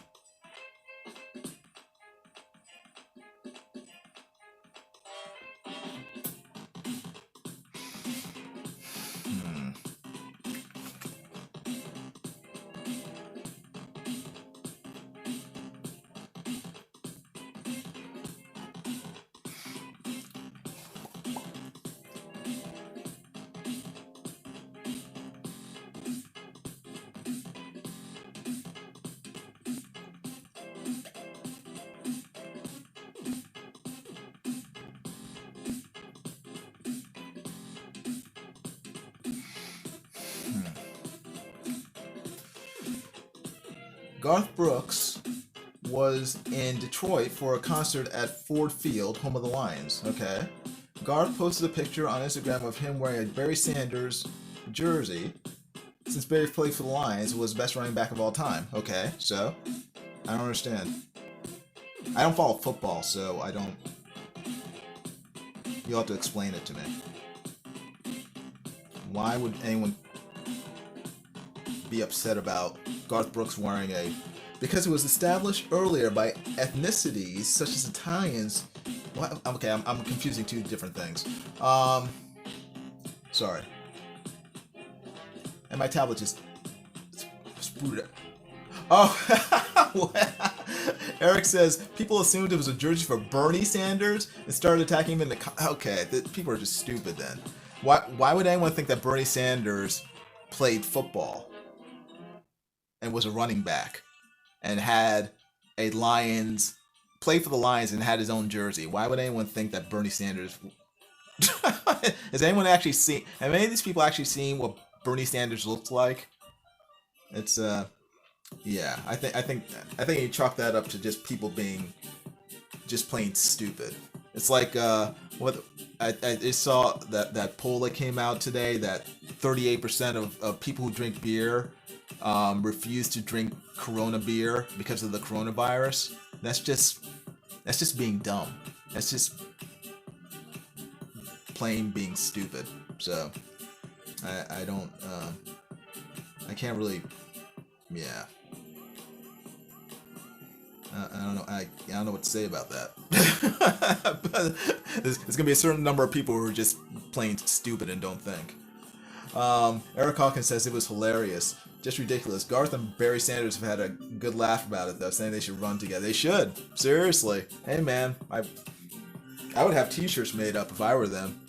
Garth Brooks was in Detroit for a concert at Ford Field, home of the Lions. Okay. Garth posted a picture on Instagram of him wearing a Barry Sanders jersey. Since Barry played for the Lions, was the best running back of all time. Okay, so I don't understand. I don't follow football, so I don't. You'll have to explain it to me. Why would anyone be upset about Garth Brooks wearing a... Because it was established earlier by ethnicities such as Italians. What? Okay, I'm confusing two different things. Sorry. And my tablet just screwed up. Oh, Eric says people assumed it was a jersey for Bernie Sanders and started attacking him in the... Okay, people are just stupid then. Why would anyone think that Bernie Sanders played football and was a running back and had a Lions... played for the Lions and had his own jersey? Why would anyone think that Bernie Sanders... Has anyone actually seen... Have any of these people actually seen what Bernie Sanders looks like? It's yeah, I think you chalk that up to just people being just plain stupid. It's like what I saw that poll that came out today that 38% of people who drink beer refuse to drink Corona beer because of the coronavirus. That's just being dumb. That's just plain being stupid. So I don't I can't really, yeah. I don't know. I don't know what to say about that. But there's gonna be a certain number of people who are just plain stupid and don't think. Eric Hawkins says it was hilarious, just ridiculous. Garth and Barry Sanders have had a good laugh about it though, saying they should run together. They should, seriously. Hey man, I would have T-shirts made up if I were them.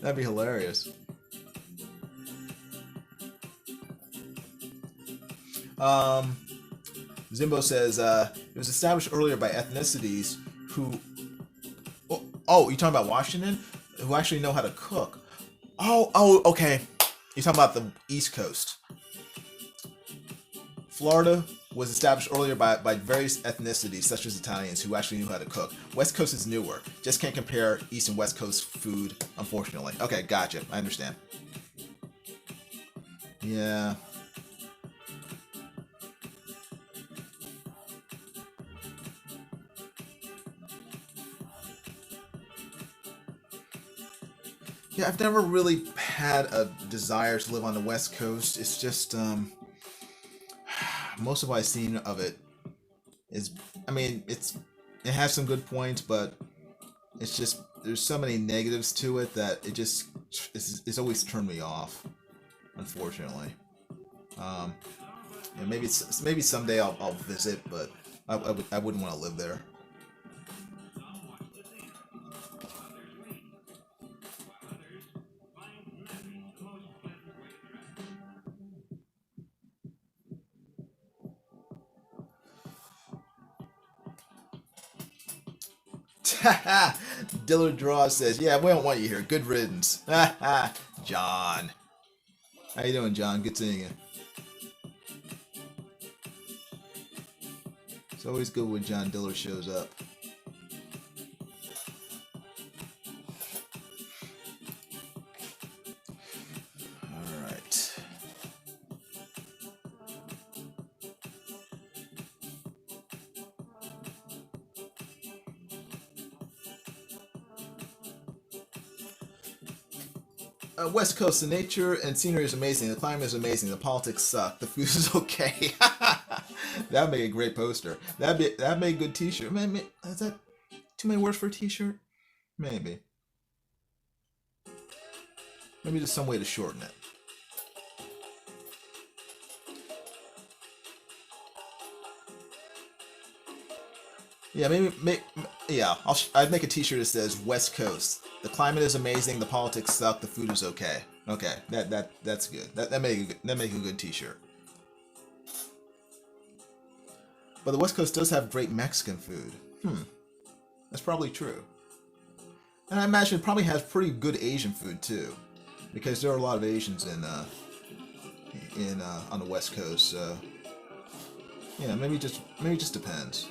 That'd be hilarious. Zimbo says it was established earlier by ethnicities who... Oh, you talking about Washington? Who actually know how to cook. Oh, okay. You're talking about the East Coast. Florida was established earlier by various ethnicities, such as Italians, who actually knew how to cook. West Coast is newer. Just can't compare East and West Coast food, unfortunately. Okay, gotcha. I understand. Yeah. Yeah, I've never really had a desire to live on the West Coast. It's just, most of what I've seen of it is, I mean, it has some good points, but it's just, there's so many negatives to it that it just, it's always turned me off, unfortunately. And maybe someday I'll visit, but I wouldn't want to live there. Dillard Draw says, yeah, we don't want you here. Good riddance. John. How you doing, John? Good seeing you. It's always good when John Dillard shows up. Alright. West Coast, the nature and scenery is amazing. The climate is amazing. The politics suck. The food is okay. That'd make a great poster. That'd make a good T-shirt. Is that too many words for a T-shirt? Maybe. Maybe there's some way to shorten it. Yeah, I'd make a T-shirt that says West Coast. The climate is amazing. The politics suck. The food is okay. Okay, that's good. That make a good T-shirt. But the West Coast does have great Mexican food. That's probably true. And I imagine it probably has pretty good Asian food too, because there are a lot of Asians in on the West Coast. So yeah, maybe just depends.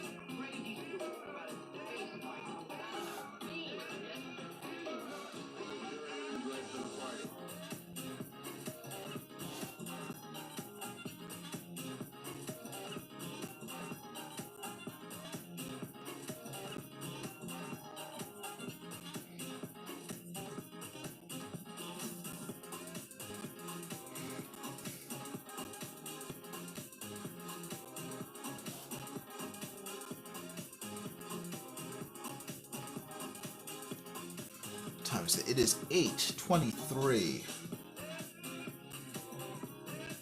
Time is it is 8:23.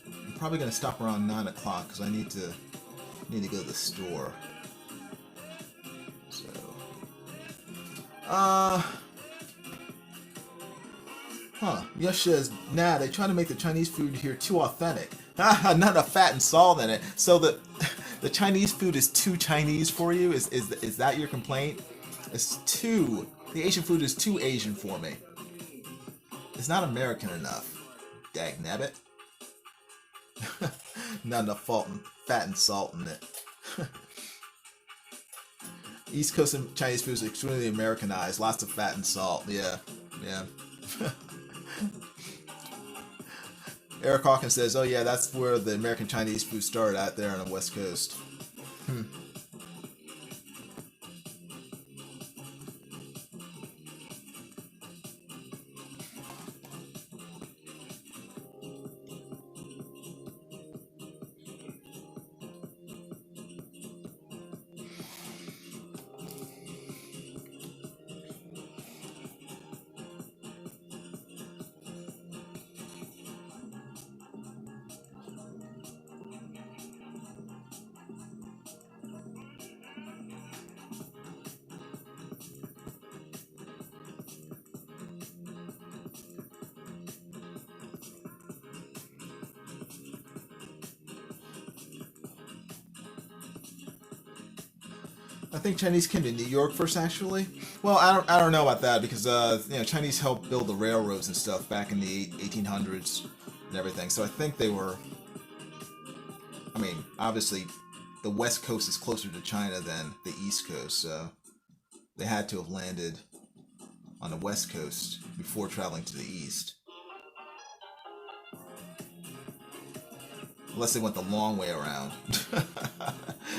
I'm probably gonna stop around 9 o'clock because I need to go to the store. So, Yosh says, nah, they try to make the Chinese food here too authentic. Not enough fat and salt in it. So the Chinese food is too Chinese for you? Is that your complaint? The Asian food is too Asian for me. It's not American enough. Dag nabbit. Not enough fat and salt in it. East Coast and Chinese food is extremely Americanized. Lots of fat and salt. Yeah. Eric Hawkins says, oh yeah, that's where the American Chinese food started out there on the West Coast. I think Chinese came to New York first, actually. Well, I don't know about that because Chinese helped build the railroads and stuff back in the 1800s and everything. So I think they were. I mean, obviously, the West Coast is closer to China than the East Coast, so they had to have landed on the West Coast before traveling to the East. Unless they went the long way around.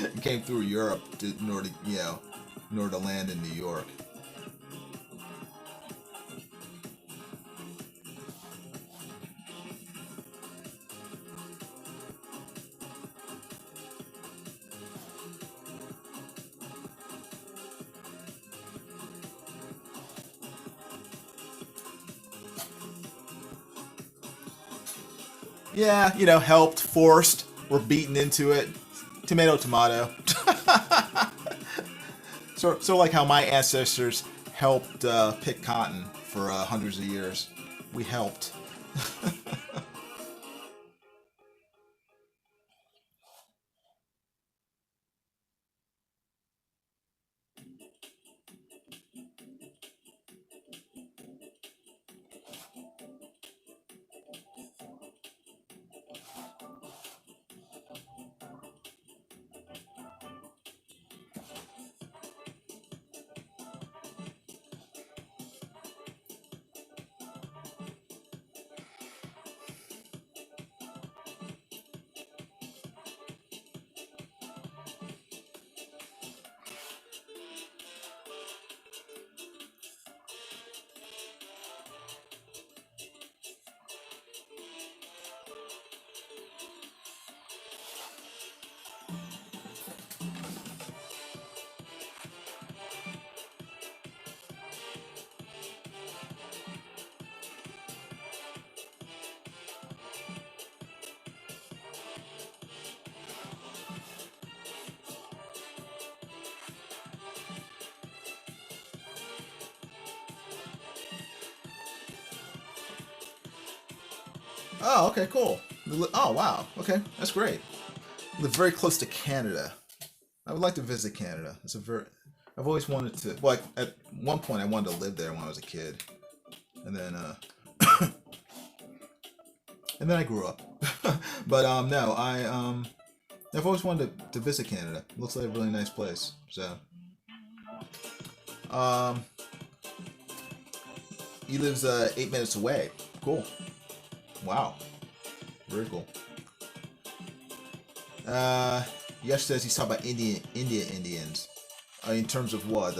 And came through Europe in order to land in New York. Yeah, helped, forced, were beaten into it. Tomato, tomato. So like how my ancestors helped pick cotton for hundreds of years. We helped. Oh, okay, cool. Oh, wow. Okay, that's great. Live very close to Canada. I would like to visit Canada. I've always wanted to. Well, at one point, I wanted to live there when I was a kid, and then, and then I grew up. But no, I've always wanted to visit Canada. It looks like a really nice place. So um, he lives 8 minutes away. Cool. Wow. Very cool. Yash says he's talking about Indians. In terms of what?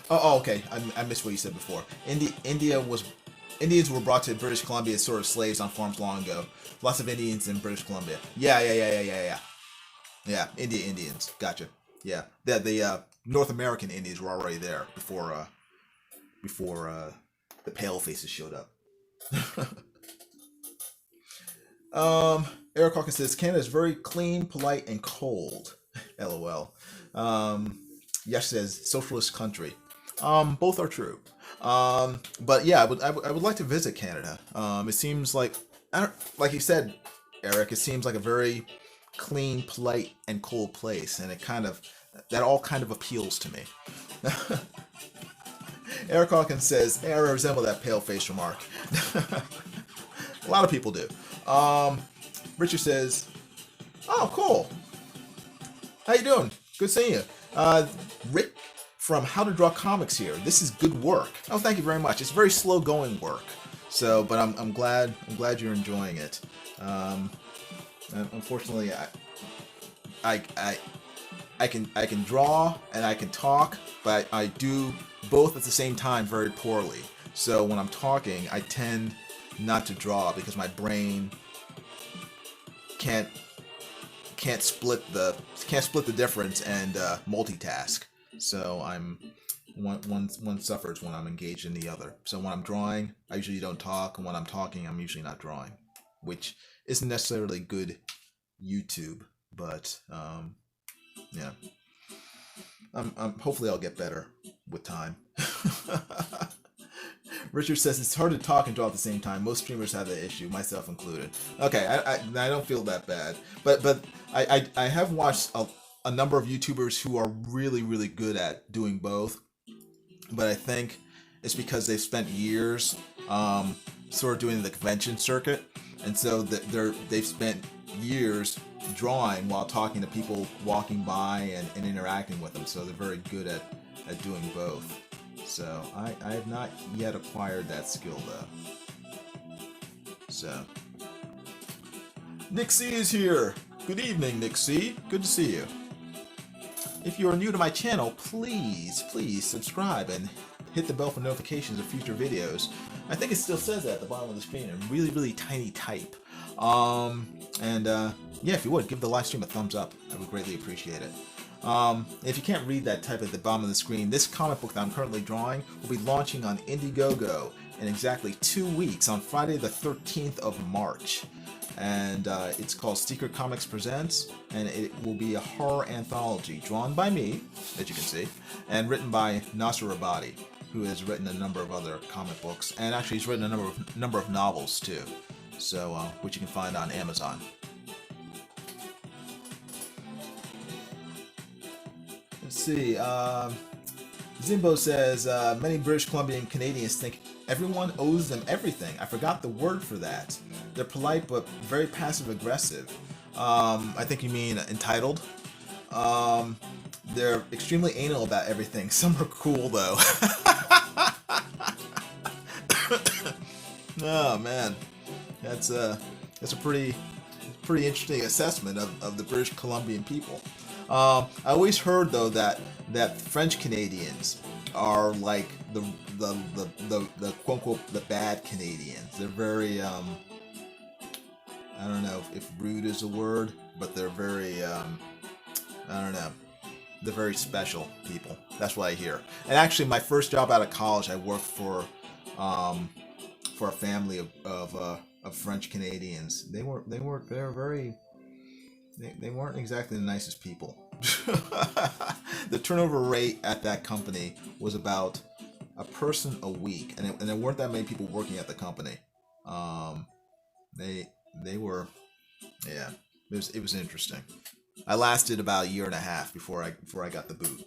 Okay. I missed what you said before. Indians were brought to British Columbia as sort of slaves on farms long ago. Lots of Indians in British Columbia. Yeah. Yeah, Indians. Gotcha. Yeah, the North American Indians were already there before the Pale Faces showed up. Eric Hawkins says Canada is very clean, polite, and cold. LOL. Yash says socialist country. Both are true. But yeah, I would like to visit Canada. It seems like, like you said, Eric, it seems like a very clean, polite, and cold place, and that all kind of appeals to me. Eric Hawkins says, hey, I resemble that pale face remark. A lot of people do. Richard says, oh, cool. How you doing? Good seeing you. Rick from How to Draw Comics here. This is good work. Oh, thank you very much. It's very slow going work. So, but I'm glad you're enjoying it. Unfortunately, I can draw and I can talk, but I do both at the same time very poorly. So when I'm talking, I tend not to draw because my brain can't split the difference and multitask. So one suffers when I'm engaged in the other. So when I'm drawing, I usually don't talk, and when I'm talking, I'm usually not drawing, which isn't necessarily good YouTube, but yeah. Hopefully I'll get better with time. Richard says it's hard to talk and draw at the same time. Most streamers have that issue, myself included. Okay, I don't feel that bad, but I have watched a number of YouTubers who are really, really good at doing both, but I think it's because they've spent years sort of doing the convention circuit, and so they've spent years drawing while talking to people walking by and interacting with them, so they're very good at doing both. So I have not yet acquired that skill though. So Nick C is here. Good evening, Nick C. Good to see you. If you are new to my channel, please subscribe and hit the bell for notifications of future videos. I think it still says that at the bottom of the screen in really, really tiny type. Yeah, if you would, give the live stream a thumbs up. I would greatly appreciate it. If you can't read that type at the bottom of the screen, this comic book that I'm currently drawing will be launching on Indiegogo in exactly 2 weeks on Friday the 13th of March. And it's called Secret Comics Presents, and it will be a horror anthology drawn by me, as you can see, and written by Nasser Rabadi, who has written a number of other comic books, and actually he's written a number of novels too, so which you can find on Amazon. Let's see. Zimbo says many British Columbian Canadians think everyone owes them everything. I forgot the word for that. They're polite but very passive aggressive. I think you mean entitled. They're extremely anal about everything. Some are cool though. Oh man, that's a pretty interesting assessment of the British Columbian people. I always heard though that French Canadians are like the quote unquote the bad Canadians. They're very I don't know if rude is a word, but they're very I don't know. They're very special people. That's what I hear. And actually, my first job out of college, I worked for a family of French Canadians. They weren't exactly the nicest people. The turnover rate at that company was about a person a week, and there weren't that many people working at the company. They were, yeah. It was interesting. I lasted about a year and a half before I got the boot.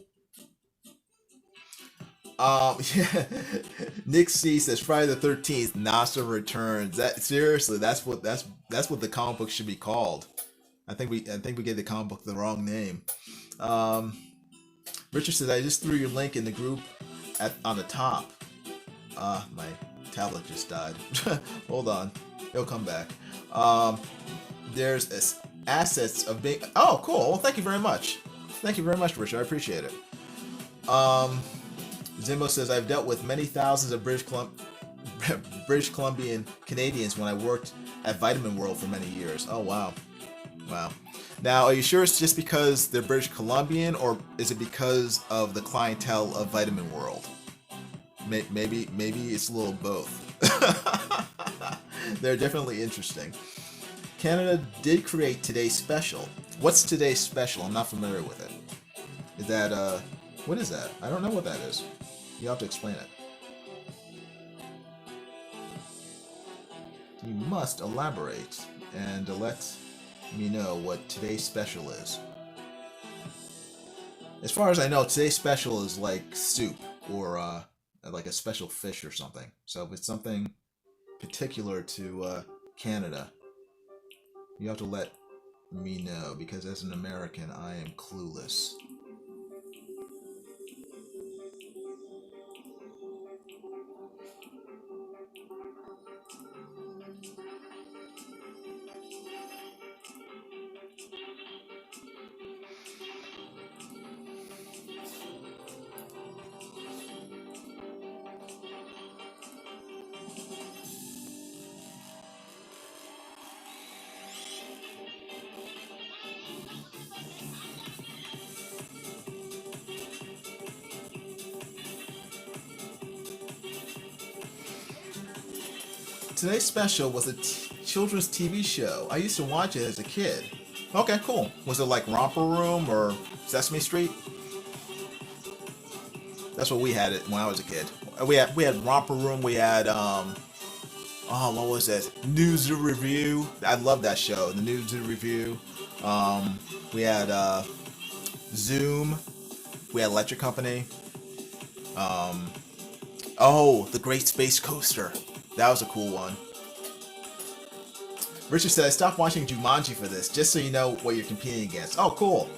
Yeah. Nick C says Friday the 13th. Nasser returns. That seriously, that's what the comic book should be called. I think we gave the comic book the wrong name. Um, Richard says I just threw your link in the group on the top. My tablet just died. Hold on, it'll come back. Um, there's assets of being. Oh, cool. Well, thank you very much. Thank you very much, Richard. I appreciate it. Zimbo says I've dealt with many thousands of British Columbian Canadians when I worked at Vitamin World for many years. Oh wow, wow. Now, are you sure it's just because they're British Columbian, or is it because of the clientele of Vitamin World? Maybe it's a little both. They're definitely interesting. Canada did create Today's Special. What's Today's Special? I'm not familiar with it. Is that what is that? I don't know what that is. You have to explain it. You must elaborate and let me know what Today's Special is. As far as I know, Today's Special is like soup or like a special fish or something. So if it's something particular to Canada, you have to let me know because as an American, I am clueless. Today's Special was a children's TV show. I used to watch it as a kid. Okay, cool. Was it like Romper Room or Sesame Street? That's what we had it when I was a kid. We had Romper Room. We had what was it? News and Review. I love that show. The News and Review. Um, we had Zoom. We had Electric Company. Um, oh, the Great Space Coaster. That was a cool one. Richard said, I stopped watching Jumanji for this, just so you know what you're competing against. Oh, cool.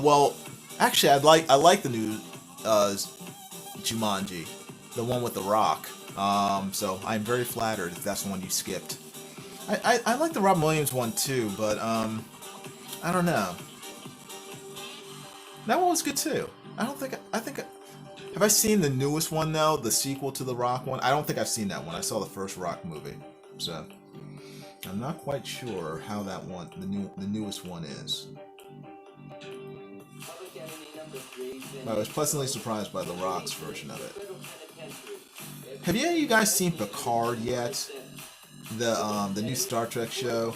Well, actually, I like the new Jumanji, the one with the Rock. So I'm very flattered if that's the one you skipped. I like the Rob Williams one too, but I don't know. That one was good too. I think have I seen the newest one though, the sequel to the Rock one? I don't think I've seen that one. I saw the first Rock movie, so I'm not quite sure how that one, the newest one is. But I was pleasantly surprised by the Rock's version of it. Have any of you guys seen Picard yet? The new Star Trek show.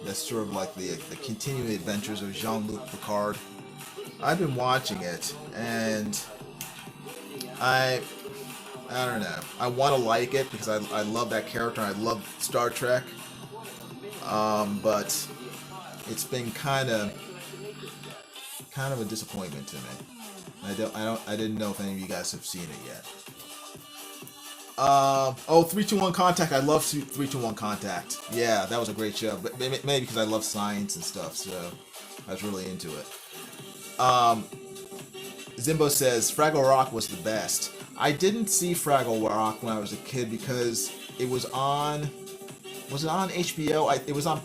That's sort of like the continuing adventures of Jean-Luc Picard. I've been watching it, and I I don't know. I want to like it because I love that character. I love Star Trek, but it's been kind of a disappointment to me. I didn't know if any of you guys have seen it yet. Oh, 321 Contact. I love 321 Contact. Yeah, that was a great show. But maybe because I love science and stuff, so I was really into it. Um, Zimbo says Fraggle Rock was the best. I didn't see Fraggle Rock when I was a kid because it was on. Was it on HBO? It was on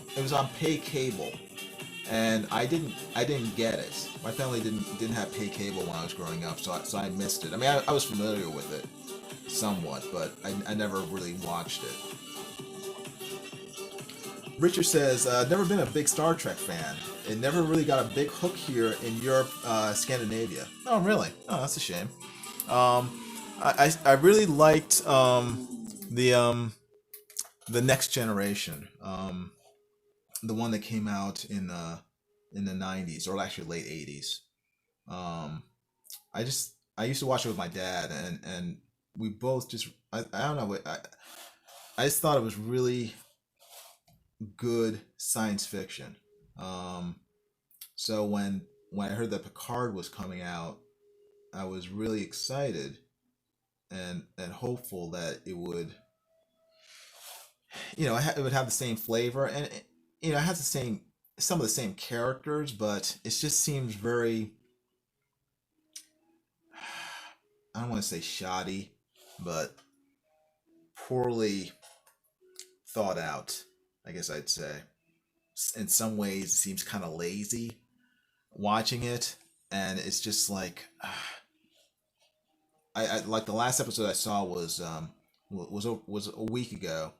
pay cable, and I didn't get it. My family didn't have pay cable when I was growing up, so I missed it. I mean, I was familiar with it somewhat, but I never really watched it. Richard says, never been a big Star Trek fan. It never really got a big hook here in Europe, Scandinavia. Oh, really? Oh, that's a shame. Um, I really liked the the Next Generation, the one that came out in the '90s or actually late '80s. Um, I used to watch it with my dad, and we both just I don't know I just thought it was really good science fiction. Um, so when I heard that Picard was coming out, I was really excited and hopeful that it would, it would have the same flavor, and it has the same, some of the same characters, but it just seems very, I don't want to say shoddy, but poorly thought out, I guess I'd say. In some ways, it seems kind of lazy watching it, and it's just like, I like the last episode I saw was a week ago,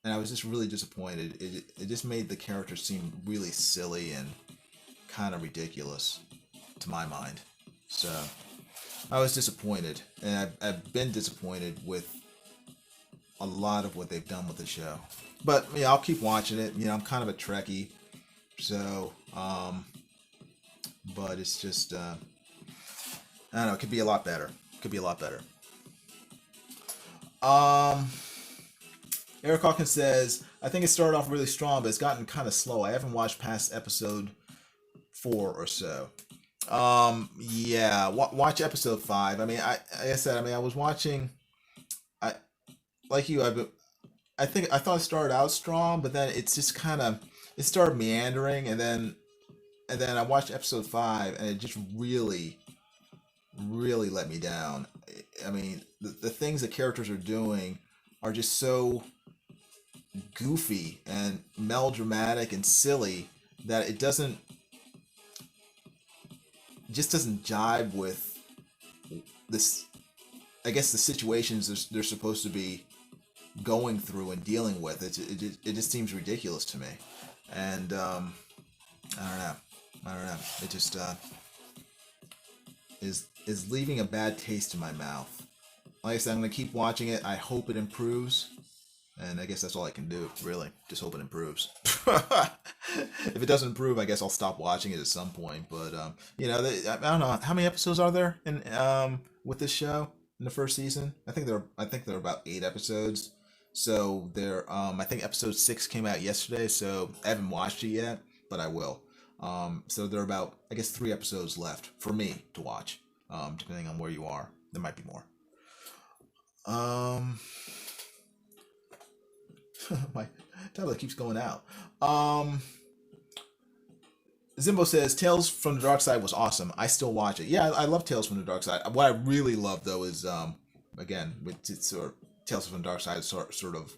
and I was just really disappointed. It just made the characters seem really silly and kind of ridiculous to my mind. So I was disappointed, and I've been disappointed with a lot of what they've done with the show. But yeah, I'll keep watching it. I'm kind of a Trekkie, so but it's just I don't know. It could be a lot better. Could be a lot better. Um, Eric Hawkins says, I think it started off really strong, but it's gotten kind of slow. I haven't watched past episode 4 or so. Yeah, watch episode 5. I mean, like I said, I mean, I was watching. I like you. I thought it started out strong, but then it's just kind of it started meandering, and then I watched episode 5, and it just really really let me down. I mean, the things the characters are doing are just so goofy and melodramatic and silly that it doesn't just doesn't jibe with this. I guess the situations they're supposed to be going through and dealing with. It just seems ridiculous to me, and I don't know. I don't know. It just is leaving a bad taste in my mouth. Like I said, I'm gonna keep watching it. I hope it improves, and I guess that's all I can do. Really, just hope it improves. If it doesn't improve, I guess I'll stop watching it at some point. But I don't know how many episodes are there in with this show in the first season. I think there are about 8 episodes. So there, I think episode 6 came out yesterday. So I haven't watched it yet, but I will. So there are about, I guess, 3 episodes left for me to watch. Depending on where you are, there might be more. Um, my tablet keeps going out. Zimbo says Tales from the Dark Side was awesome. I still watch it. Yeah, I love Tales from the Dark Side. What I really love though is again, it's sort of Tales from the Dark Side is sort of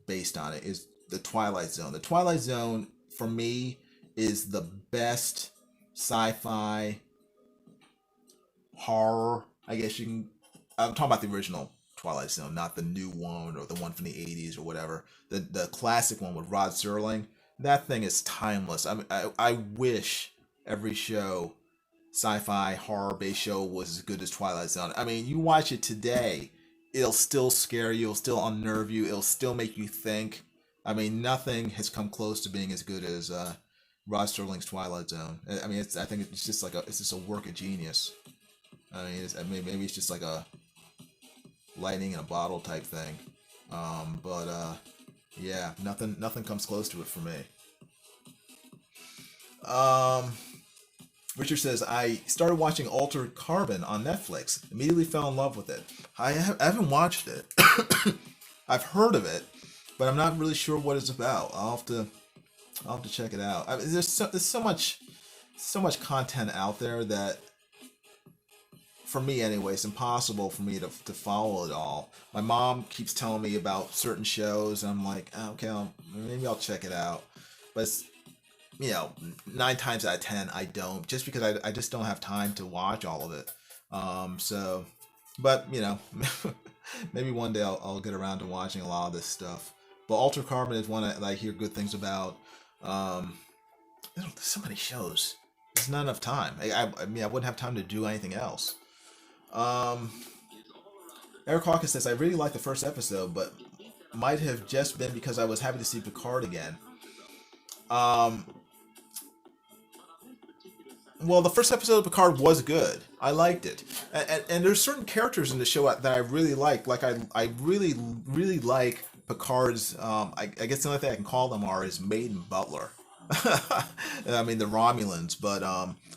based on it, is the Twilight Zone. The Twilight Zone for me is the best sci-fi horror. I guess you can. I'm talking about the original Twilight Zone, not the new one or the one from the '80s or whatever. The classic one with Rod Serling. That thing is timeless. I wish every show, sci-fi horror based show, was as good as Twilight Zone. I mean, you watch it today, it'll still scare you, it'll still unnerve you, it'll still make you think. I mean, nothing has come close to being as good as Rod Serling's Twilight Zone. I mean, I think it's just it's just a work of genius. I mean, maybe it's just like a lightning in a bottle type thing. But yeah, nothing comes close to it for me. Um, Richard says I started watching Altered Carbon on Netflix. Immediately fell in love with it. I haven't watched it. I've heard of it, but I'm not really sure what it's about. I'll have to check it out. I mean, there's so much content out there that for me anyway, it's impossible for me to follow it all. My mom keeps telling me about certain shows, and I'm like, "Oh, okay, maybe I'll check it out." But it's, 9 times out of 10, I don't, just because I just don't have time to watch all of it. So, but maybe one day I'll get around to watching a lot of this stuff. But Alter Carbon is one I hear good things about. Um, there's so many shows. There's not enough time. I mean, I wouldn't have time to do anything else. Um, Eric Hawkins says, I really liked the first episode, but might have just been because I was happy to see Picard again. Um, well, the first episode of Picard was good. I liked it. And there's certain characters in the show that I really like. Like, I really, really like Picard's, I guess the only thing I can call them are his maid and butler. I mean, the Romulans, but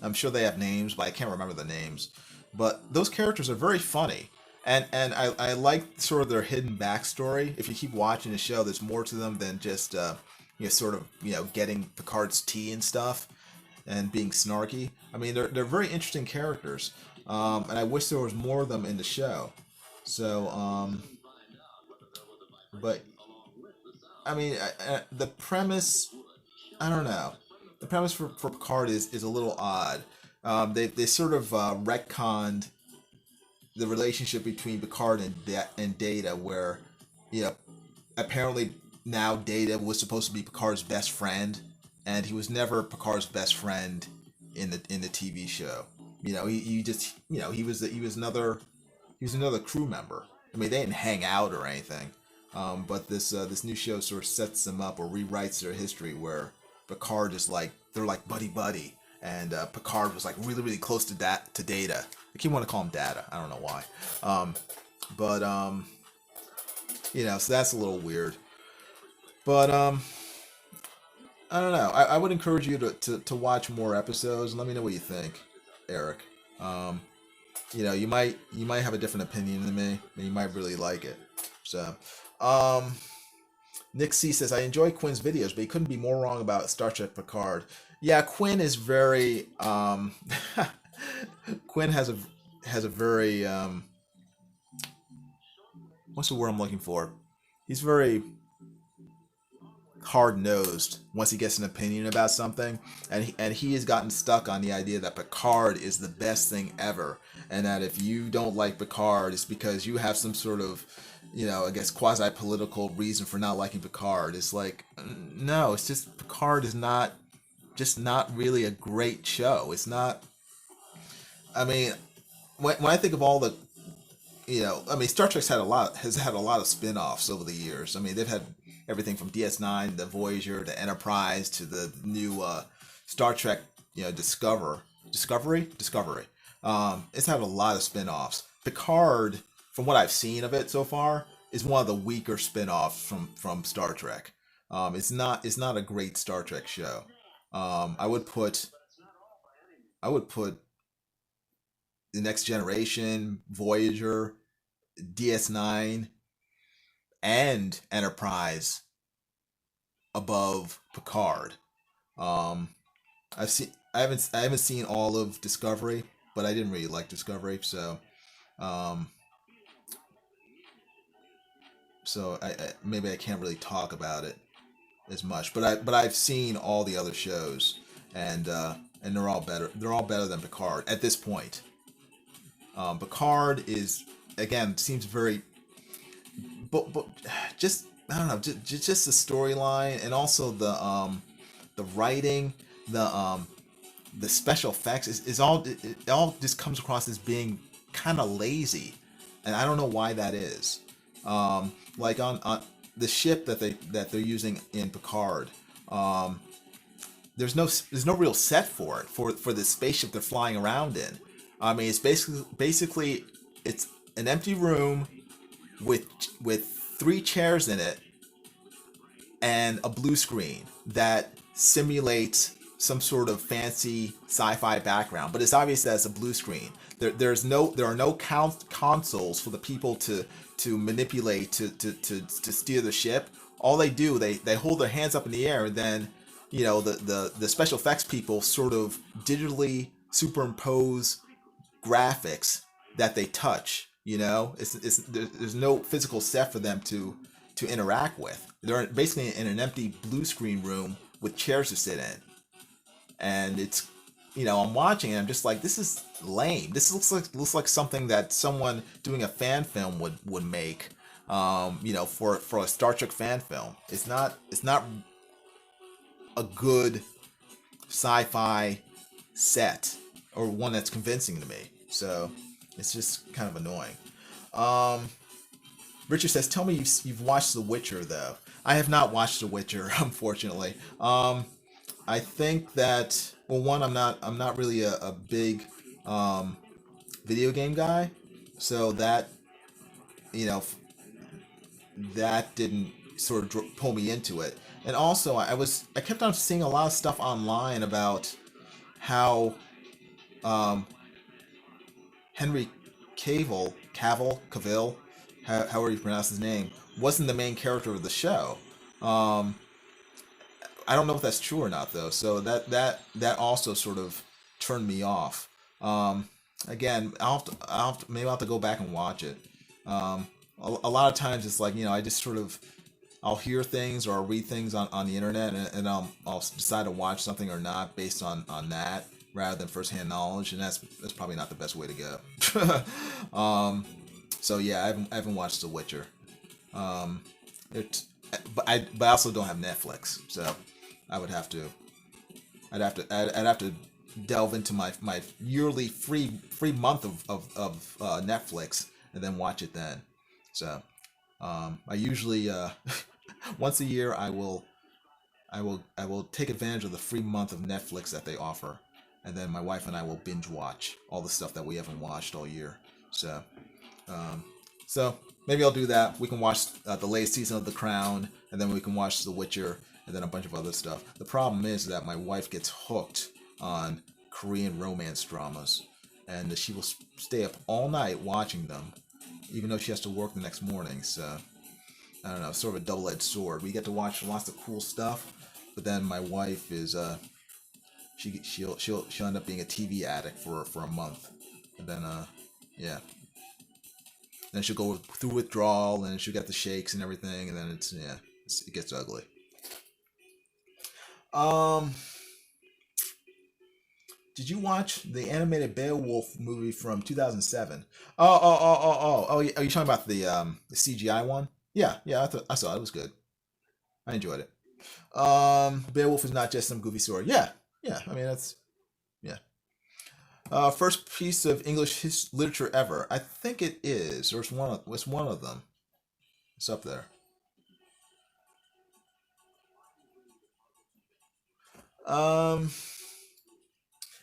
I'm sure they have names, but I can't remember the names. But those characters are very funny, And I like sort of their hidden backstory. If you keep watching the show, there's more to them than just sort of getting Picard's tea and stuff and being snarky. I mean, they're very interesting characters, and I wish there was more of them in the show. So, but I mean, the premise, I don't know. The premise for Picard is a little odd. They sort of retconned the relationship between Picard and Data, where you know apparently now Data was supposed to be Picard's best friend, and he was never Picard's best friend in the TV show. He just he was another crew member. I mean, they didn't hang out or anything, but this new show sort of sets them up or rewrites their history where Picard is like they're like buddy buddy, and Picard was like really really close to Data. I keep wanting to call him Data. I don't know why, but so that's a little weird. But I don't know. I would encourage you to watch more episodes and let me know what you think, Eric. Um, you might have a different opinion than me, and you might really like it. So, um, Nick C says I enjoy Quinn's videos, but he couldn't be more wrong about Star Trek Picard. Yeah, Quinn is very Quinn has a very what's the word I'm looking for? He's very hard nosed once he gets an opinion about something, and he has gotten stuck on the idea that Picard is the best thing ever, and that if you don't like Picard, it's because you have some sort of I guess quasi political reason for not liking Picard. It's like no, it's just Picard is not really a great show. It's not. I mean, when I think of all the I mean, Star Trek's has had a lot of spin-offs over the years. I mean, they've had everything from DS9 to Voyager to Enterprise to the new Star Trek, Discovery. It's had a lot of spin-offs. Picard, from what I've seen of it so far, is one of the weaker spin-offs from Star Trek. It's not a great Star Trek show. I would put the Next Generation, Voyager, DS9, and Enterprise above Picard. Um, I haven't seen all of Discovery, but I didn't really like Discovery, um, so maybe I can't really talk about it as much. But I've seen all the other shows, and they're all better. They're all better than Picard at this point. Picard is again seems very, but just I don't know, just the storyline and also the writing, the special effects is all it all just comes across as being kind of lazy, and I don't know why that is. Like on the ship that they're using in Picard. Um, there's no real set for it for the spaceship they're flying around in. I mean, it's basically it's an empty room with with three chairs in it and a blue screen that simulates some sort of fancy sci-fi background, but it's obvious that it's a blue screen. There are no consoles for the people to manipulate to steer the ship. All they do they hold their hands up in the air, and then the special effects people sort of digitally superimpose graphics that they touch. There's no physical set for them to interact with. They're basically in an empty blue screen room with chairs to sit in, and it's I'm watching and I'm just like, this is lame. This looks like something that someone doing a fan film would make. For a Star Trek fan film. It's not a good sci-fi set or one that's convincing to me. So it's just kind of annoying. Um, Richard says, "Tell me you've watched The Witcher, though." I have not watched The Witcher, unfortunately. I think that, well, one, I'm not really a big um, video game guy, so you know that didn't sort of pull me into it. And also, I kept on seeing a lot of stuff online about how um, Henry Cavill, however you pronounce his name, wasn't the main character of the show. Um, I don't know if that's true or not though. So that also sort of turned me off. Again, maybe I'll have to go back and watch it. A lot of times it's like, I just sort of, I'll hear things or I'll read things on the internet, and I'll decide to watch something or not based on that rather than firsthand knowledge, and that's probably not the best way to go. So yeah, I haven't watched The Witcher. Um, it, but I also don't have Netflix, so I would have to I'd have to delve into my yearly free month of Netflix and then watch it then. So I usually once a year I will take advantage of the free month of Netflix that they offer, and then my wife and I will binge watch all the stuff that we haven't watched all year. So um, so maybe I'll do that. We can watch the latest season of The Crown, and then we can watch The Witcher, and then a bunch of other stuff. The problem is that my wife gets hooked on Korean romance dramas, and she will stay up all night watching them, even though she has to work the next morning. So I don't know, sort of a double-edged sword. We get to watch lots of cool stuff, but then my wife is she'll end up being a TV addict for a month, and then yeah, then she'll go through withdrawal, and she'll get the shakes and everything, and then it gets ugly. Um, did you watch the animated Beowulf movie from 2007? Oh, are you talking about the CGI one? Yeah, yeah, I saw it. It was good. I enjoyed it. Beowulf is not just some goofy story. Yeah, yeah. I mean, yeah. First piece of English literature ever. I think it is, or it's one of them. It's up there. Um,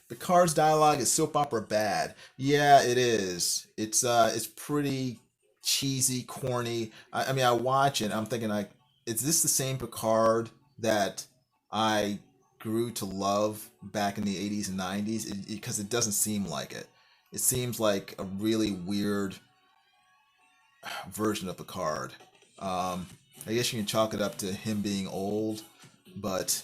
Picard's dialogue is soap opera bad. Yeah, it is. It's pretty cheesy, corny. I mean, I watch it. I'm thinking like, is this the same Picard that I grew to love back in the 80s and 90s? Because it doesn't seem like it. It seems like a really weird version of Picard. I guess you can chalk it up to him being old, but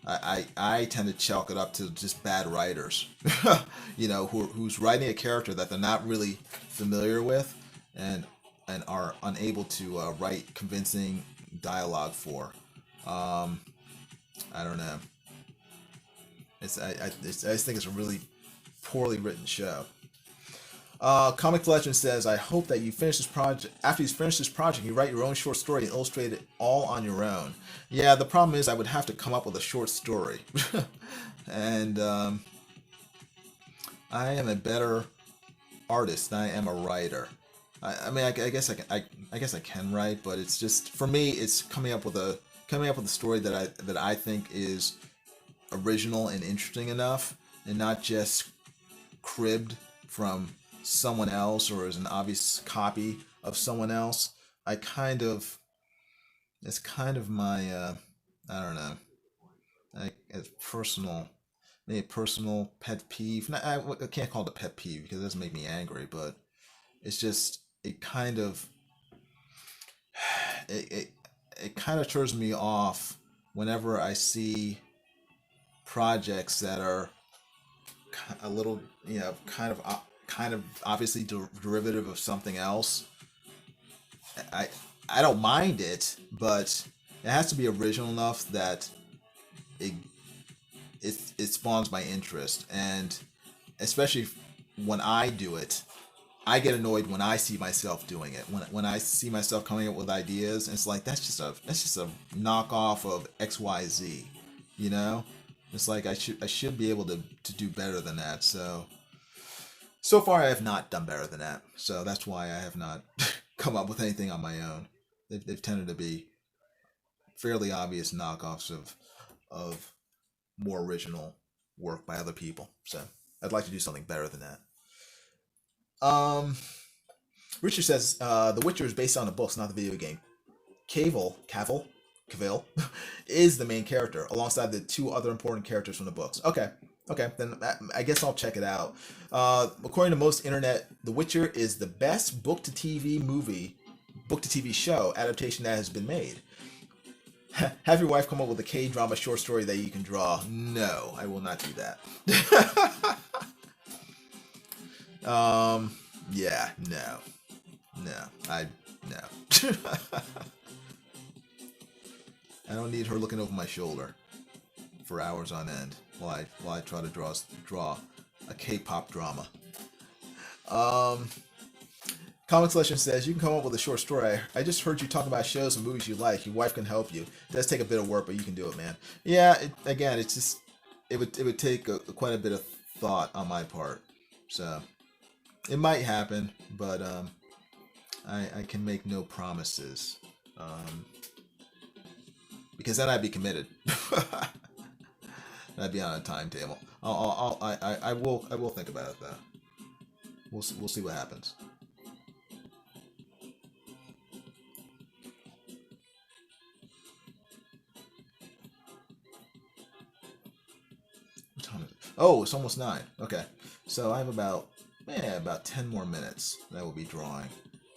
I tend to chalk it up to just bad writers, who's writing a character that they're not really familiar with, and are unable to write convincing dialogue for. Um, I don't know. I just think it's a really poorly written show. Comic Legend says, "I hope that you finish this project. After you finish this project, you write your own short story and illustrate it all on your own." Yeah, the problem is I would have to come up with a short story, and I am a better artist than I am a writer. I mean, I guess I guess I can write, but it's just for me, it's coming up with a story that I think is original and interesting enough, and not just cribbed from someone else or as an obvious copy of someone else. I kind of it's kind of my I don't know, like it's personal, maybe a personal pet peeve. I can't call it a pet peeve because it doesn't make me angry, but it's just it kind of it it, it kind of turns me off whenever I see projects that are a little, kind of obviously derivative of something else. I I don't mind it, but it has to be original enough that it it spawns my interest, and especially when I do it, I get annoyed when I see myself doing it. When I see myself coming up with ideas, and it's like that's just a knockoff of XYZ, you know. It's like I should be able to do better than that. So far I have not done better than that. So that's why I have not come up with anything on my own. They've tended to be fairly obvious knockoffs of more original work by other people. So I'd like to do something better than that. Um, Richard says The Witcher is based on the books, not the video game. Cavill is the main character, alongside the two other important characters from the books. Okay, Okay, then I guess I'll check it out. According to most internet, The Witcher is the best book to TV show adaptation that has been made. Have your wife come up with a K-drama short story that you can draw. No, I will not do that. Yeah, no, no. I don't need her looking over my shoulder for hours on end while I try to draw a K-pop drama. Comics Legend says you can come up with a short story. I just heard you talk about shows and movies you like. Your wife can help you. It does take a bit of work, but you can do it, man. Yeah. It's just it would take quite a bit of thought on my part. So it might happen, but I can make no promises. Because then I'd be committed. I'd be on a timetable. I will think about it though. We'll see what happens. What time is it? Oh, it's almost 9. Okay, so I have about 10 more minutes that I will be drawing,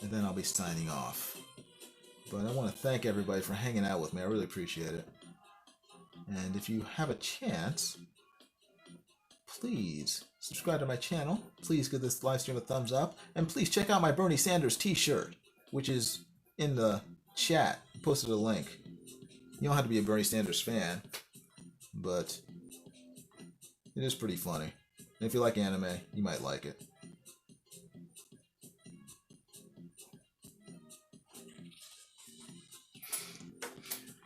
and then I'll be signing off. But I want to thank everybody for hanging out with me. I really appreciate it. And if you have a chance, please subscribe to my channel. Please give this live stream a thumbs up. And please check out my Bernie Sanders t-shirt, which is in the chat. I posted a link. You don't have to be a Bernie Sanders fan, but it is pretty funny. And if you like anime, you might like it.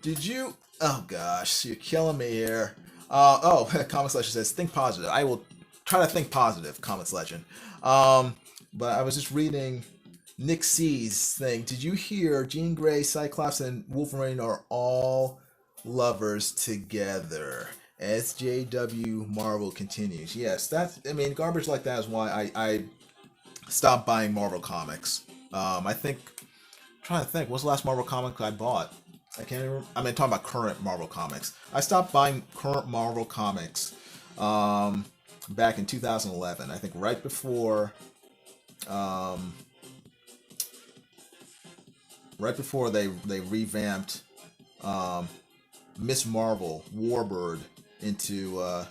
Did you? Oh gosh, you're killing me here. Comics Legend says think positive. I will try to think positive. Comics Legend. But I was just reading Nick C's thing. Did you hear Jean Grey, Cyclops, and Wolverine are all lovers together? SJW Marvel continues. Yes, garbage like that is why I stopped buying Marvel comics. I'm trying to think. What's the last Marvel comic I bought? I can't remember. Talking about current Marvel comics. I stopped buying current Marvel comics back in 2011. I think right before they revamped Miss Marvel Warbird into a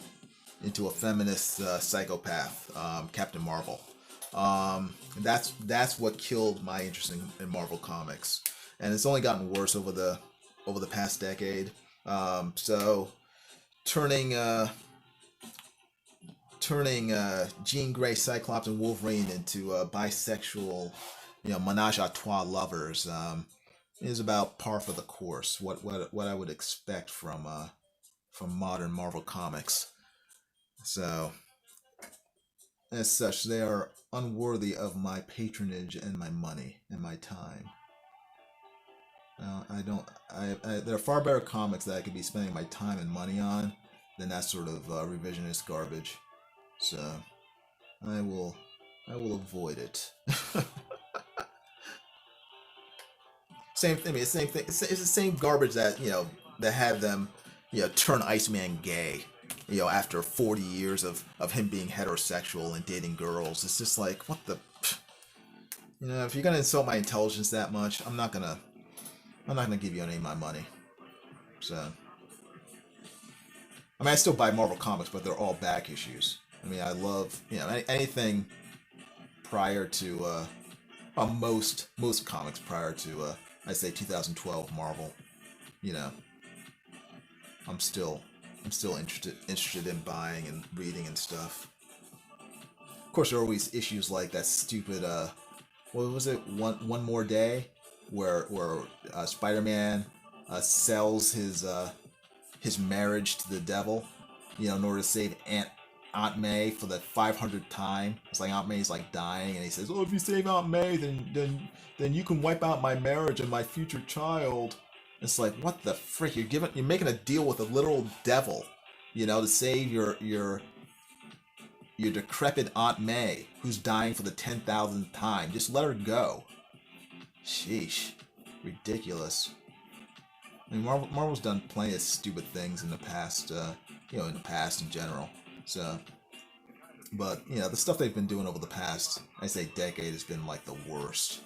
feminist psychopath, Captain Marvel. That's what killed my interest in Marvel comics, and it's only gotten worse over the past decade. So turning Jean Grey, Cyclops, and Wolverine into bisexual, menage a trois lovers is about par for the course. What I would expect from modern Marvel comics. So as such, they are unworthy of my patronage and my money and my time. There are far better comics that I could be spending my time and money on than that sort of revisionist garbage. So I will avoid it. Same thing. It's the same thing. It's the same garbage that that had them turn Iceman gay. After 40 years of him being heterosexual and dating girls, it's just like, what the. If you're gonna insult my intelligence that much, I'm not gonna give you any of my money. So, I still buy Marvel comics, but they're all back issues. I love anything prior to most comics prior to I'd say 2012 Marvel. I'm still interested in buying and reading and stuff. Of course, there are always issues like that stupid what was it? One More Day, where Spider-Man sells his marriage to the devil, in order to save Aunt May for the 500th time. It's like Aunt May's like dying, and he says, "Oh, if you save Aunt May, then you can wipe out my marriage and my future child." It's like, what the frick? You're making a deal with a literal devil, to save your decrepit Aunt May, who's dying for the 10,000th time. Just let her go. Sheesh. Ridiculous. Marvel's done plenty of stupid things in the past, in the past in general. So, but you know, the stuff they've been doing over the past, I say, decade has been like the worst.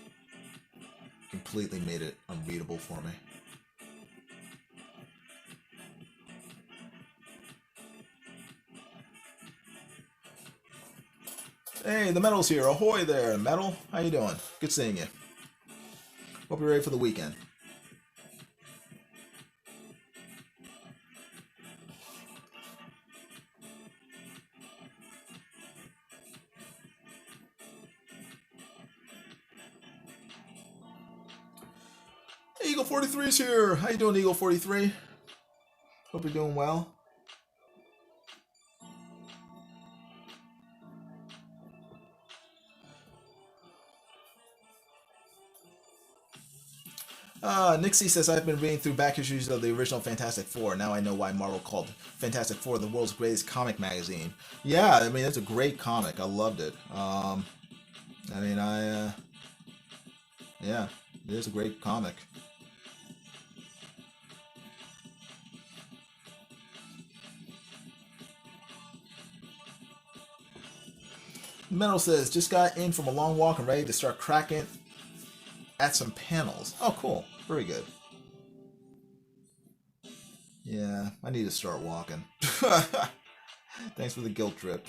Completely made it unreadable for me. Hey, the Metal's here. Ahoy there, Metal. How you doing? Good seeing you. Hope you're ready for the weekend. Hey, Eagle 43's here. How you doing, Eagle 43? Hope you're doing well. Nixie says, I've been reading through back issues of the original Fantastic Four. Now I know why Marvel called Fantastic Four the world's greatest comic magazine. Yeah, I mean, it's a great comic. I loved it. Yeah, it is a great comic. Metal says, just got in from a long walk and ready to start cracking at some panels. Oh, cool. Very good. Yeah, I need to start walking. Thanks for the guilt trip.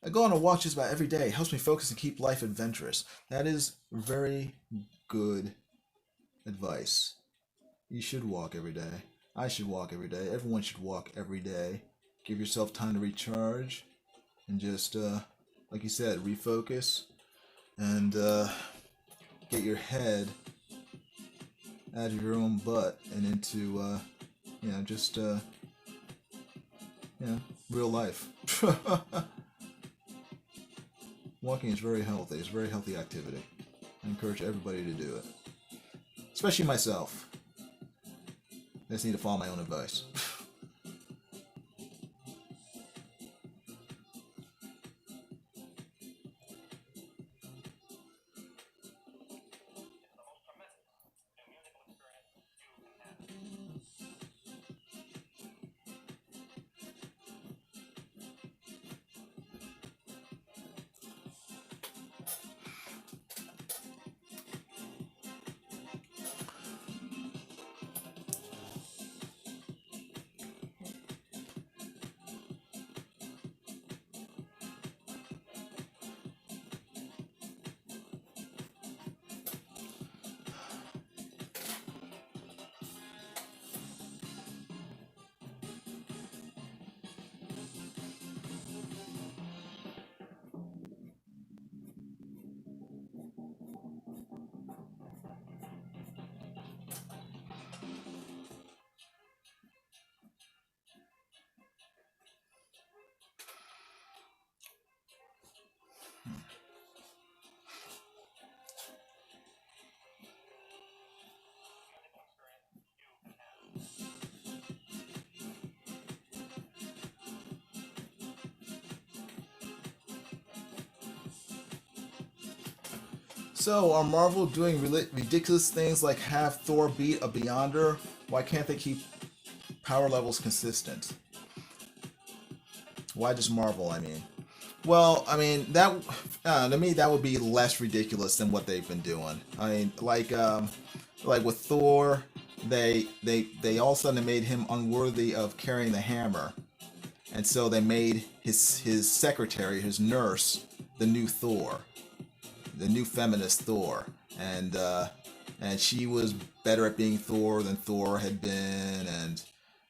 I go on a walk just about every day. It helps me focus and keep life adventurous. That is very good advice. You should walk every day. I should walk every day. Everyone should walk every day. Give yourself time to recharge and just, like you said, refocus and get your head out of your own butt and into, just, real life. Walking is very healthy. It's a very healthy activity. I encourage everybody to do it, especially myself. I just need to follow my own advice. So, are Marvel doing ridiculous things like have Thor beat a Beyonder? Why can't they keep power levels consistent? Why just Marvel, I mean? Well, I mean, that to me, that would be less ridiculous than what they've been doing. I mean, like with Thor, they all of a sudden made him unworthy of carrying the hammer. And so they made his secretary, his nurse, the new Thor, the new feminist Thor, and she was better at being Thor than Thor had been, and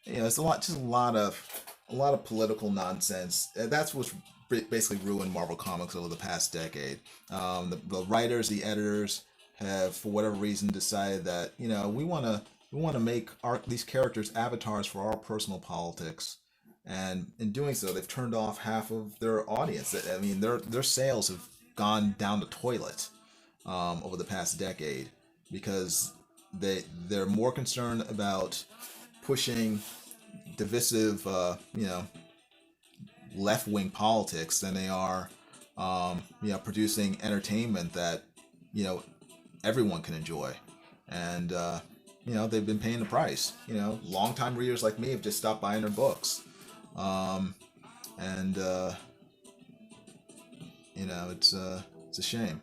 it's just a lot of political nonsense. That's what's basically ruined Marvel Comics over the past decade. The writers, the editors have, for whatever reason, decided that we want to make these characters avatars for our personal politics, and in doing so, they've turned off half of their audience. I mean, their sales have gone down the toilet over the past decade because they're more concerned about pushing divisive, left wing politics than they are, producing entertainment that everyone can enjoy, and they've been paying the price. Longtime readers like me have just stopped buying their books, and it's a shame.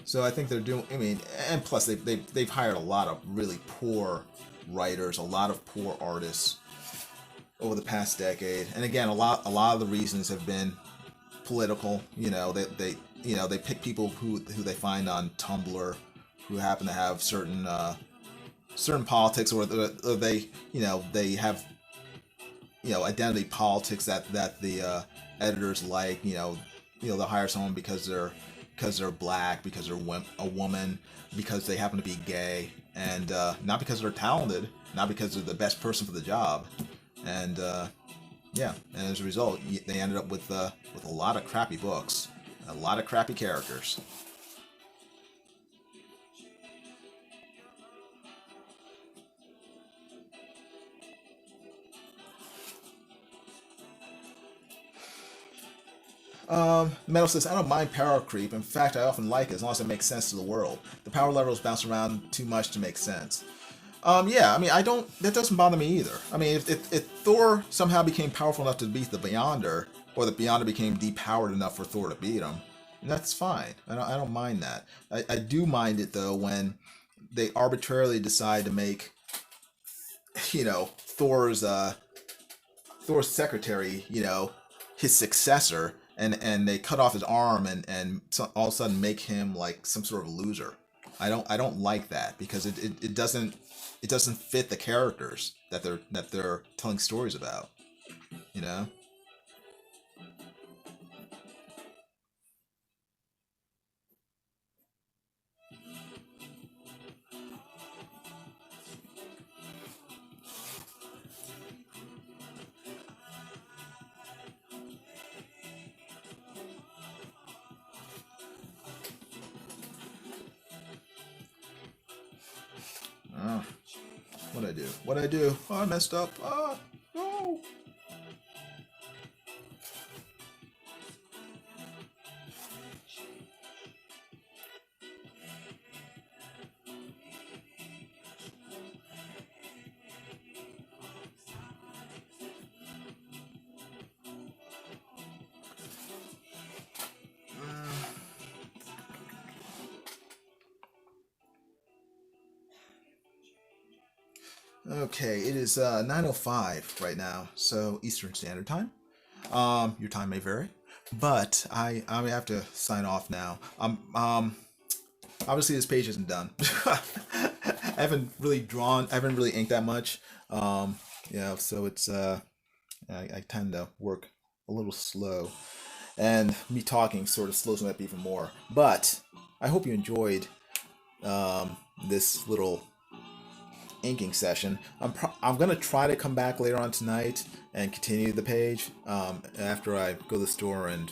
So I think they're doing. I mean, and plus they've hired a lot of really poor writers, a lot of poor artists over the past decade. And again, a lot of the reasons have been political. They pick people who they find on Tumblr who happen to have certain politics, or they have identity politics that the editors like. They'll hire someone because they're black, because they're a woman, because they happen to be gay, and not because they're talented, not because they're the best person for the job, and and as a result, they ended up with a lot of crappy books, a lot of crappy characters. Metal says, I don't mind power creep. In fact, I often like it as long as it makes sense to the world. The power levels bounce around too much to make sense. Yeah, I mean, I don't. That doesn't bother me either. I mean, if Thor somehow became powerful enough to beat the Beyonder, or the Beyonder became depowered enough for Thor to beat him, that's fine. I don't mind that. I do mind it though when they arbitrarily decide to make, Thor's secretary, his successor, and they cut off his arm and so all of a sudden make him like some sort of loser. I don't like that because it doesn't fit the characters that they're telling stories about. You know. Oh, what'd I do? What'd I do? Oh, I messed up. Oh, no. Okay, it is 9:05 right now, so Eastern Standard Time. Your time may vary, but I have to sign off now. Obviously this page isn't done. I haven't really inked that much. So it's I tend to work a little slow, and me talking sort of slows me up even more. But I hope you enjoyed this little inking session. I'm gonna try to come back later on tonight and continue the page after I go to the store and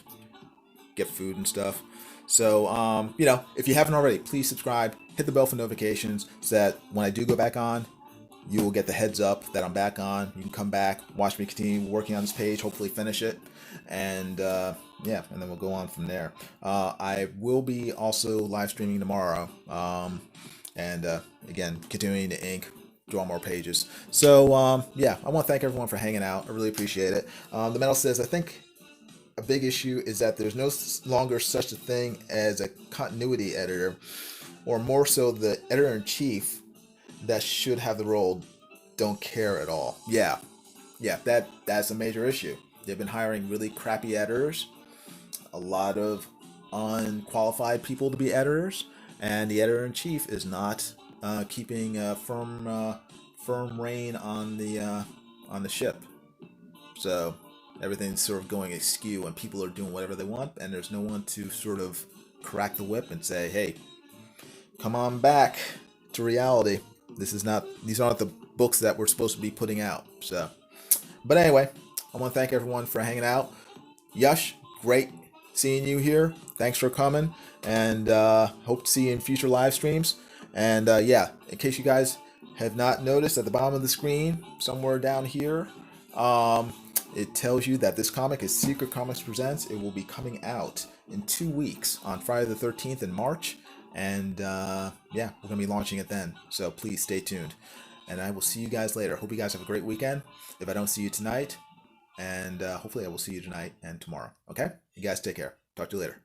get food and stuff. So if you haven't already, please subscribe, hit the bell for notifications, so that when I do go back on, you will get the heads up that I'm back on. You can come back, watch me continue working on this page, hopefully finish it, and and then we'll go on from there. I will be also live streaming tomorrow, and again, continuing to ink, draw more pages. So I want to thank everyone for hanging out. I really appreciate it. The Metal says, I think a big issue is that there's no longer such a thing as a continuity editor, or more so the editor-in-chief that should have the role don't care at all. Yeah, that's a major issue. They've been hiring really crappy editors, a lot of unqualified people to be editors, and the editor-in-chief is not keeping firm reign on the ship. So everything's sort of going askew, and people are doing whatever they want, and there's no one to sort of crack the whip and say, "Hey, come on back to reality. These aren't the books that we're supposed to be putting out." So, but anyway, I want to thank everyone for hanging out. Yush, great seeing you here. Thanks for coming, and hope to see you in future live streams. And yeah, in case you guys have not noticed, at the bottom of the screen, somewhere down here, it tells you that this comic is Secret Comics Presents. It will be coming out in 2 weeks on Friday the 13th in March. And yeah, we're going to be launching it then. So please stay tuned. And I will see you guys later. Hope you guys have a great weekend. If I don't see you tonight, and hopefully I will see you tonight and tomorrow. Okay? You guys take care. Talk to you later.